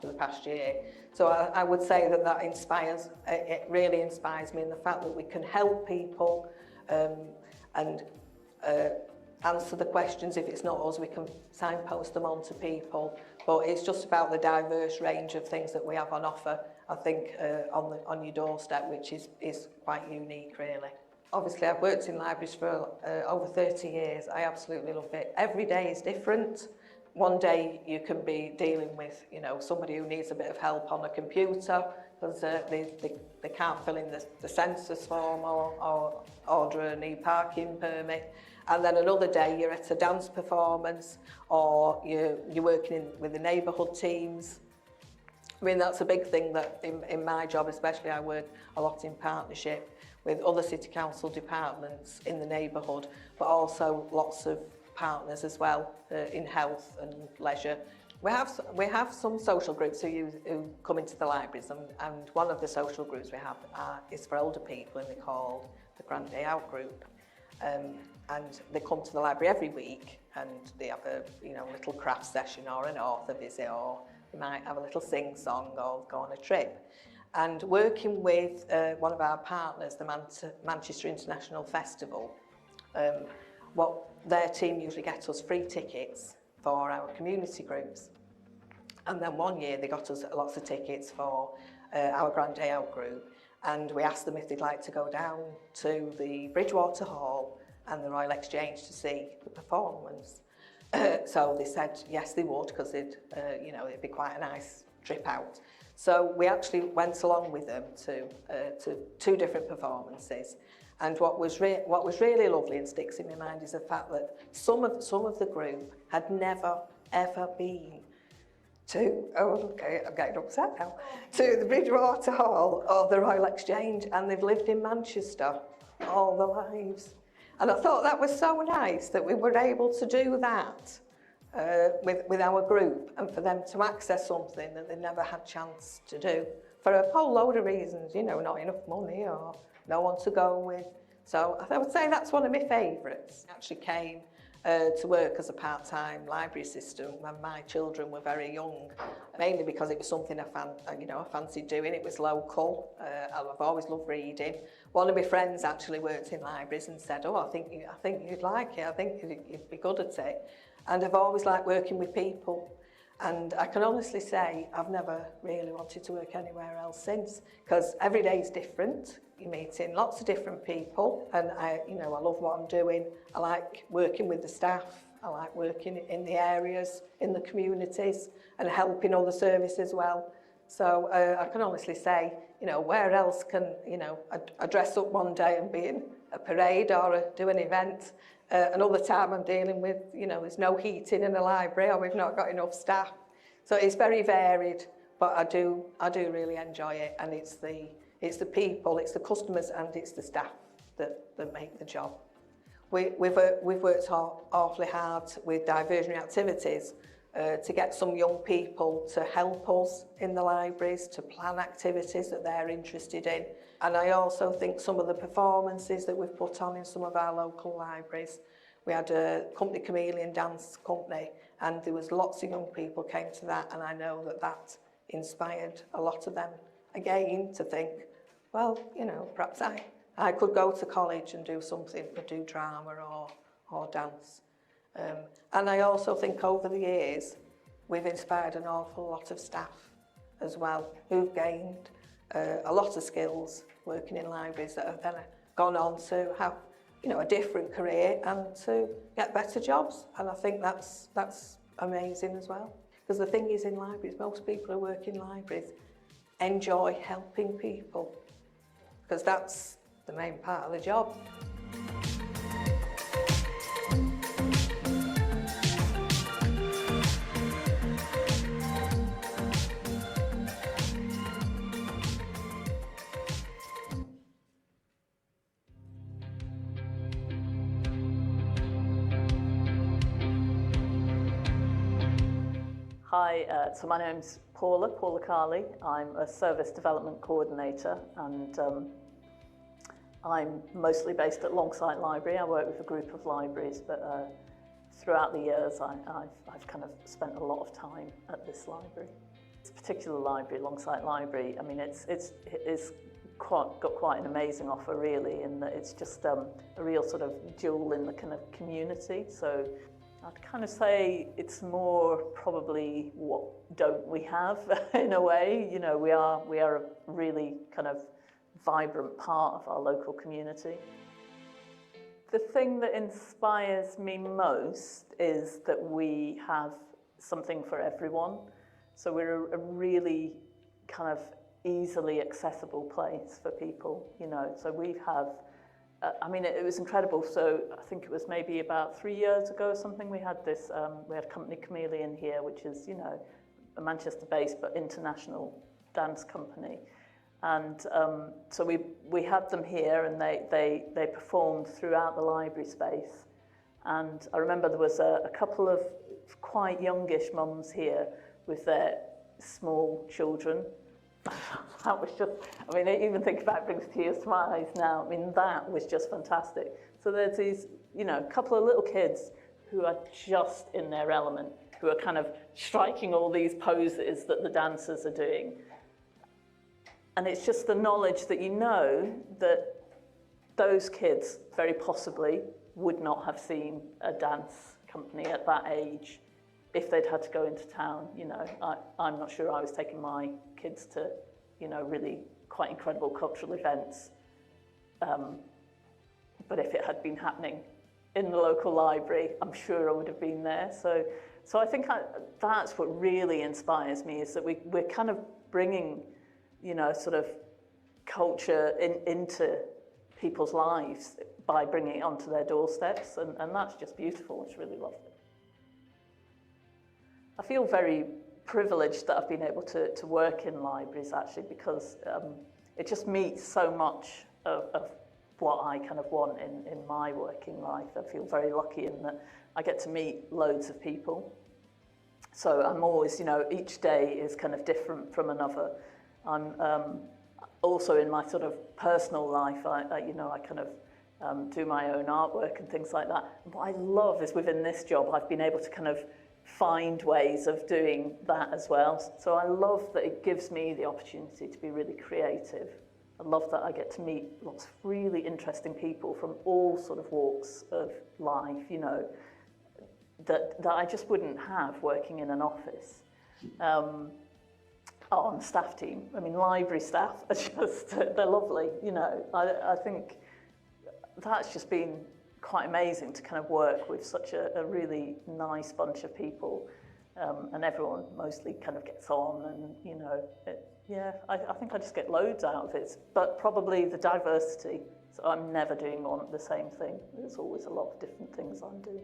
the past year. So I would say that inspires, it really inspires me in the fact that we can help people and answer the questions. If it's not us, we can signpost them on to people. But it's just about the diverse range of things that we have on offer, I think, on your doorstep, which is quite unique, really. Obviously, I've worked in libraries for over 30 years. I absolutely love it. Every day is different. One day you can be dealing with, you know, somebody who needs a bit of help on a computer because they can't fill in the census form or order a new parking permit. And then another day you're at a dance performance or you're working with the neighbourhood teams. I mean, that's a big thing that in my job especially, I work a lot in partnership with other city council departments in the neighbourhood, but also lots of partners as well in health and leisure. We have some social groups who come into the libraries, and one of the social groups we have is for older people, and they're called the Grand Day Out group. And they come to the library every week, and they have a little craft session or an author visit, or they might have a little sing-song or go on a trip. And working with one of our partners, the Manchester International Festival, what their team usually gets us free tickets for our community groups. And then one year they got us lots of tickets for our Grand Day Out group, and we asked them if they'd like to go down to the Bridgewater Hall and the Royal Exchange to see the performance. So they said yes they would, because it'd be quite a nice trip out. So we actually went along with them to two different performances. And what was really lovely and sticks in my mind is the fact that some of the group had never ever been to, I'm getting upset now, to the Bridgewater Hall or the Royal Exchange, and they've lived in Manchester all their lives. And I thought that was so nice that we were able to do that with our group, and for them to access something that they never had chance to do for a whole load of reasons, you know, not enough money or no one to go with. So I would say that's one of my favourites. Actually came to work as a part-time library assistant when my children were very young, mainly because it was something I fancied doing. It was local. I've always loved reading. One of my friends actually worked in libraries and said, "Oh, I think you'd like it. I think you'd be good at it." And I've always liked working with people. And I can honestly say I've never really wanted to work anywhere else since, because every day is different. You're meeting lots of different people, and I love what I'm doing. I like working with the staff. I like working in the areas, in the communities, and helping other services as well. So I can honestly say, where else can, I dress up one day and be in a parade or do an event. Another time I'm dealing with, there's no heating in the library or we've not got enough staff. So it's very varied, but I do really enjoy it, and it's the people, it's the customers, and it's the staff that make the job. We've worked awfully hard with diversionary activities to get some young people to help us in the libraries, to plan activities that they're interested in. And I also think some of the performances that we've put on in some of our local libraries. We had a company, Chameleon Dance Company, and there was lots of young people came to that, and I know that inspired a lot of them again to think, well, perhaps I could go to college and do something, do drama or dance. And I also think over the years, we've inspired an awful lot of staff as well, who've gained a lot of skills working in libraries that have then gone on to have, a different career and to get better jobs. And I think that's amazing as well. Because the thing is in libraries, most people who work in libraries enjoy helping people, because that's the main part of the job. Hi, so my name's Paula Carley. I'm a service development coordinator, and I'm mostly based at Longsight Library. I work with a group of libraries, but throughout the years I've kind of spent a lot of time at this library. This particular library, Longsight Library, I mean it's got quite an amazing offer really, in that it's just a real sort of jewel in the kind of community. So I'd kind of say it's more probably what don't we have in a way. We are a really kind of vibrant part of our local community. The thing that inspires me most is that we have something for everyone. So we're a really kind of easily accessible place for people, So we have it was incredible. So I think it was maybe about 3 years ago or something, we had this, we had company Chameleon here, which is, a Manchester-based but international dance company. And so we had them here, and they performed throughout the library space. And I remember there was a couple of quite youngish mums here with their small children. That was just, even thinking about it brings tears to my eyes now. That was just fantastic. So there's these, couple of little kids who are just in their element, who are kind of striking all these poses that the dancers are doing. And it's just the knowledge that that those kids very possibly would not have seen a dance company at that age if they'd had to go into town. I'm not sure I was taking my kids to, really quite incredible cultural events. But if it had been happening in the local library, I'm sure I would have been there. So I think that's what really inspires me, is that we're kind of bringing, sort of culture into people's lives by bringing it onto their doorsteps. And that's just beautiful. It's really lovely. I feel very privileged that I've been able to work in libraries, actually, because it just meets so much of what I kind of want in my working life. I feel very lucky in that I get to meet loads of people. So I'm always, each day is kind of different from another. I'm also in my sort of personal life, I kind of do my own artwork and things like that. And what I love is within this job, I've been able to kind of find ways of doing that as well. So I love that it gives me the opportunity to be really creative. I love that I get to meet lots of really interesting people from all sort of walks of life, you know, that I just wouldn't have working in an office. On the staff team. I mean, library staff are just, they're lovely, you know. I think that's just been quite amazing to kind of work with such a really nice bunch of people, and everyone mostly kind of gets on, and, you know, I think I just get loads out of it, but probably the diversity. So I'm never doing the same thing. There's always a lot of different things I'm doing.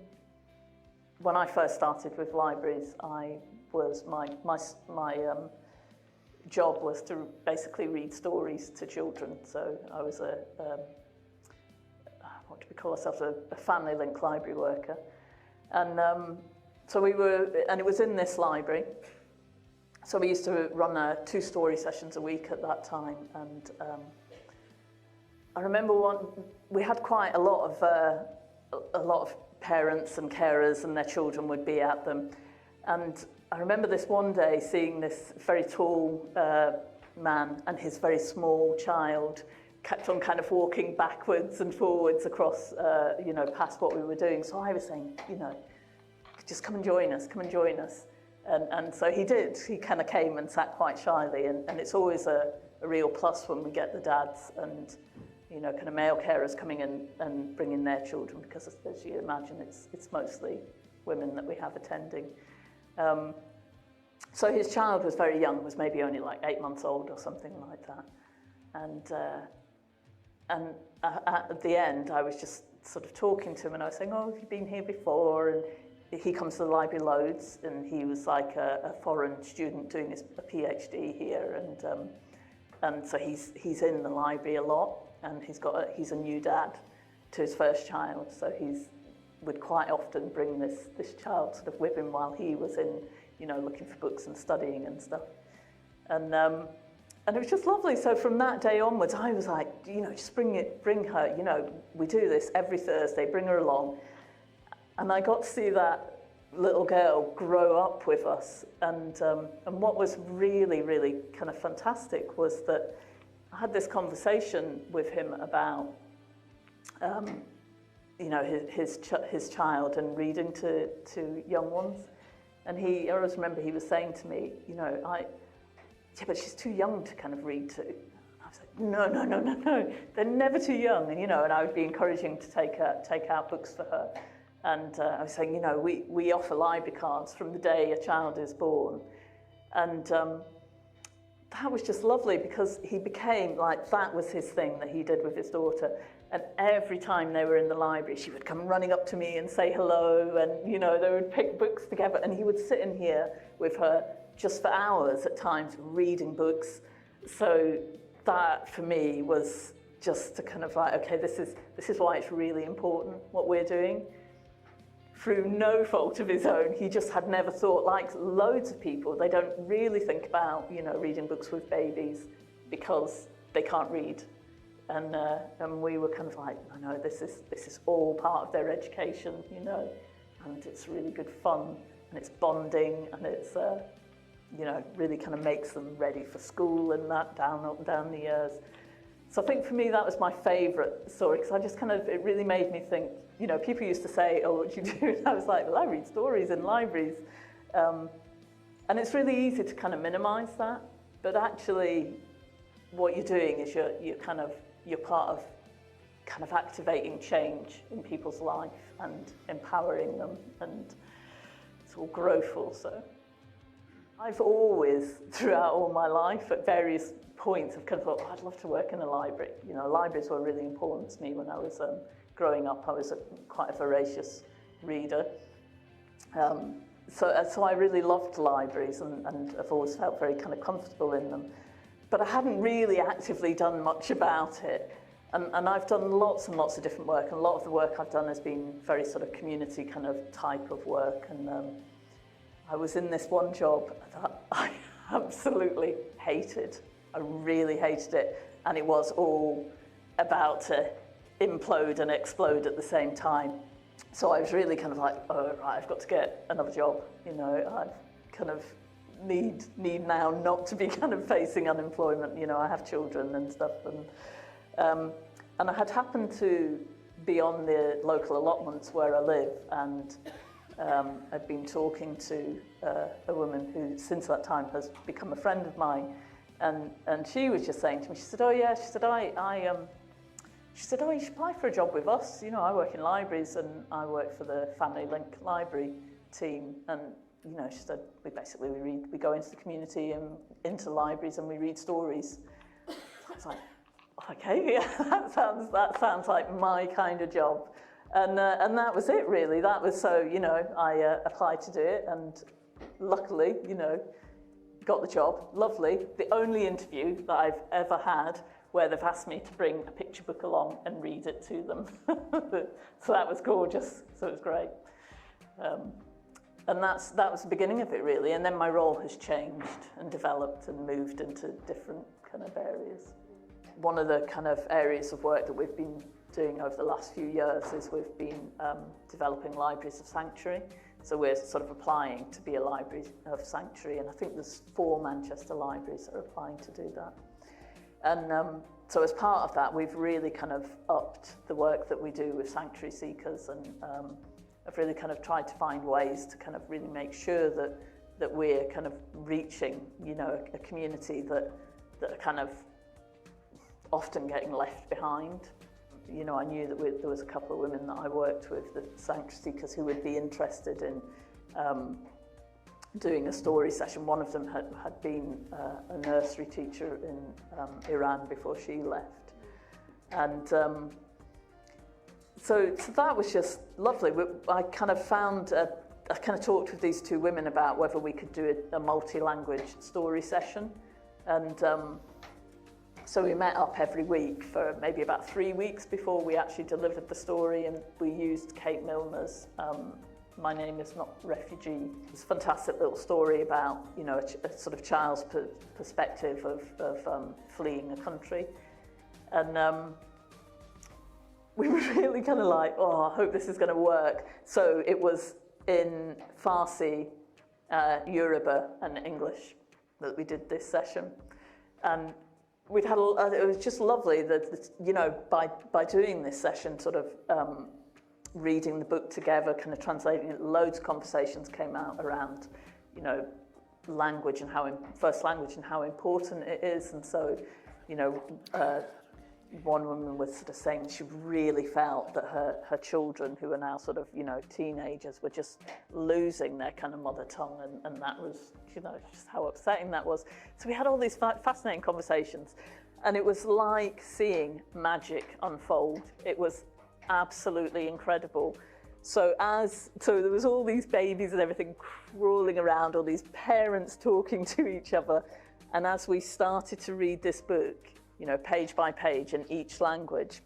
When I first started with libraries, I was my job was to basically read stories to children. So I was what do we call ourselves, a family link library worker. And so and it was in this library. So we used to run 2 story sessions a week at that time. And I remember we had quite a lot of parents and carers, and their children would be at them. And I remember this one day seeing this very tall man and his very small child kept on kind of walking backwards and forwards across, you know, past what we were doing. So I was saying, you know, just come and join us, come and join us. And so he did. He kind of came and sat quite shyly. And it's always a real plus when we get the dads and, you know, kind of male carers coming in and bringing their children, because as you imagine, it's mostly women that we have attending. So his child was very young, was maybe only like 8 months old or something like that. And at the end, I was just sort of talking to him, and I was saying, oh, have you been here before? And he comes to the library loads, and he was like a foreign student doing a PhD here, and so he's in the library a lot, and he's a new dad to his first child, so would quite often bring this child sort of with him while he was in, you know, looking for books and studying and stuff. And it was just lovely. So from that day onwards, I was like, you know, just bring her, you know, we do this every Thursday, bring her along. And I got to see that little girl grow up with us. And what was really, really kind of fantastic was that I had this conversation with him about, you know, his child and reading to young ones. And I always remember he was saying to me, you know, yeah, but she's too young to kind of read to. I was like, no, they're never too young. And, you know, and I would be encouraging to take out books for her. And I was saying, you know, we offer library cards from the day a child is born. And that was just lovely, because he became like, that was his thing that he did with his daughter. And every time they were in the library, she would come running up to me and say hello, and, you know, they would pick books together, and he would sit in here with her just for hours at times reading books. So that for me was just to kind of like, okay, this is why it's really important what we're doing. Through no fault of his own, he just had never thought, like loads of people, they don't really think about, you know, reading books with babies because they can't read. And we were kind of like, no, this is all part of their education, you know, and it's really good fun, and it's bonding, and it's, you know, really kind of makes them ready for school and that down the years. So I think for me that was my favourite story, because I just kind of, it really made me think, you know, people used to say, oh, what do you do? And I was like, well, I read stories in libraries. And it's really easy to kind of minimise that, but actually what you're doing is you're part of kind of activating change in people's life and empowering them, and it's all growth also. I've always, throughout all my life, at various points, have kind of thought, oh, I'd love to work in a library. You know, libraries were really important to me when I was growing up. I was quite a voracious reader. So I really loved libraries, and I've always felt very kind of comfortable in them. But I hadn't really actively done much about it. And I've done lots and lots of different work, and a lot of the work I've done has been very sort of community kind of type of work. And I was in this one job that I absolutely hated. I really hated it. And it was all about implode and explode at the same time. So I was really kind of like, oh, right, I've got to get another job. You know, I kind of need now not to be kind of facing unemployment. You know, I have children and stuff, and I had happened to be on the local allotments where I live, and I'd been talking to a woman who since that time has become a friend of mine, and she was just saying to me, she said, oh yeah, she said, she said, oh, you should apply for a job with us. You know, I work in libraries and I work for the Family Link Library team. And, you know, she said, we go into the community and into libraries and we read stories. So I was like, okay, yeah, that sounds like my kind of job. And that was it, really. That was so, you know, I applied to do it, and luckily, you know, got the job. Lovely. The only interview that I've ever had where they've asked me to bring a picture book along and read it to them. So that was gorgeous, so it was great. And that was the beginning of it, really. And then my role has changed and developed and moved into different kind of areas. One of the kind of areas of work that we've been doing over the last few years is we've been developing libraries of sanctuary. So we're sort of applying to be a library of sanctuary, and I think there's 4 Manchester libraries that are applying to do that. And so as part of that, we've really kind of upped the work that we do with sanctuary seekers, and I've really kind of tried to find ways to kind of really make sure that we're kind of reaching, you know, a community that are kind of often getting left behind. You know, I knew that there was a couple of women that I worked with, the sanctuary seekers, who would be interested in doing a story session. One of them had been a nursery teacher in Iran before she left. And so that was just lovely. I kind of found, I kind of talked with these 2 women about whether we could do a multi-language story session. And so we met up every week for maybe about 3 weeks before we actually delivered the story, and we used Kate Milner's My Name Is Not Refugee. It's a fantastic little story about, you know, a sort of child's perspective of fleeing a country. And we were really kind of like, oh, I hope this is going to work. So it was in Farsi, Yoruba and English that we did this session. And we'd had, it was just lovely that, you know, by doing this session, sort of reading the book together, kind of translating it, loads of conversations came out around, you know, language and first language and how important it is. And so, you know, one woman was sort of saying she really felt that her children, who are now sort of, you know, teenagers, were just losing their kind of mother tongue, and that was, you know, just how upsetting that was. So we had all these fascinating conversations, and it was like seeing magic unfold. It was absolutely incredible. So there was all these babies and everything crawling around, all these parents talking to each other, and as we started to read this book, you know, page by page in each language,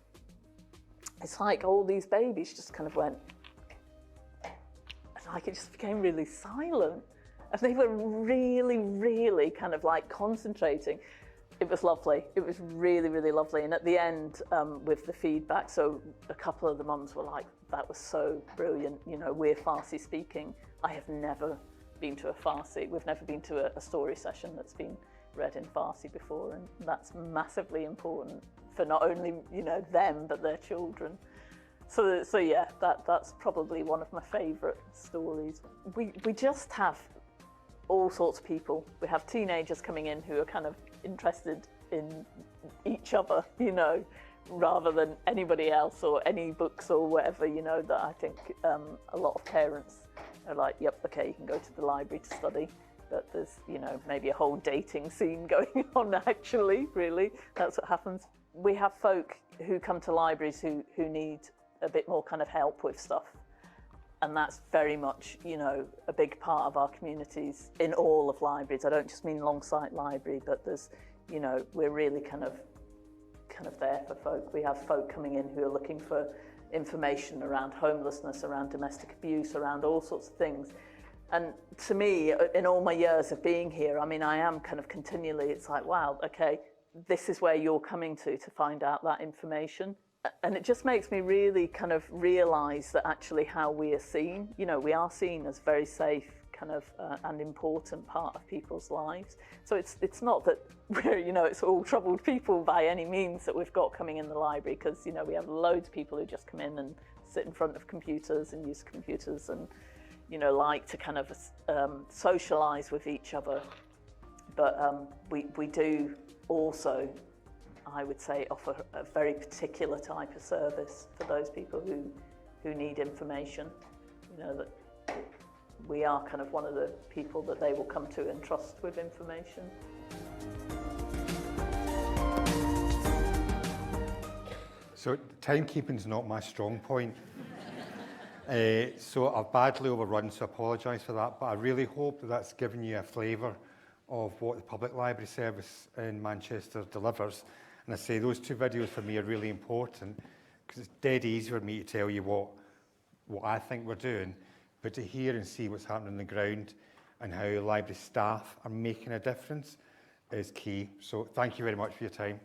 it's like all these babies just kind of went, and like it just became really silent. And they were really, really kind of like concentrating. It was lovely. It was really, really lovely. And at the end, with the feedback, so a couple of the mums were like, that was so brilliant. You know, we're Farsi speaking. I have never been to a Farsi. We've never been to a story session that's been read in Farsi before, and that's massively important for not only, you know, them, but their children. So yeah, that's probably one of my favourite stories. We just have all sorts of people. We have teenagers coming in who are kind of interested in each other, you know, rather than anybody else or any books or whatever, you know, that I think a lot of parents are like, yep, okay, you can go to the library to study. But there's, you know, maybe a whole dating scene going on actually, really. That's what happens. We have folk who come to libraries who need a bit more kind of help with stuff. And that's very much, you know, a big part of our communities in all of libraries. I don't just mean Longsight Library, but there's, you know, we're really kind of there for folk. We have folk coming in who are looking for information around homelessness, around domestic abuse, around all sorts of things. And to me, in all my years of being here, I mean, I am kind of continually, it's like, wow, okay, this is where you're coming to find out that information. And it just makes me really kind of realise that actually how we are seen, you know, we are seen as very safe kind of and important part of people's lives. So it's not that we're, you know, it's all troubled people by any means that we've got coming in the library, because, you know, we have loads of people who just come in and sit in front of computers and use computers and, you know, like to kind of socialise with each other. But we do also, I would say, offer a very particular type of service for those people who need information. You know, that we are kind of one of the people that they will come to and trust with information. So timekeeping is not my strong point. So I've badly overrun, so I apologise for that, but I really hope that that's given you a flavour of what the public library service in Manchester delivers. And I say those two videos for me are really important, because it's dead easy for me to tell you what I think we're doing, but to hear and see what's happening on the ground and how library staff are making a difference is key. So thank you very much for your time.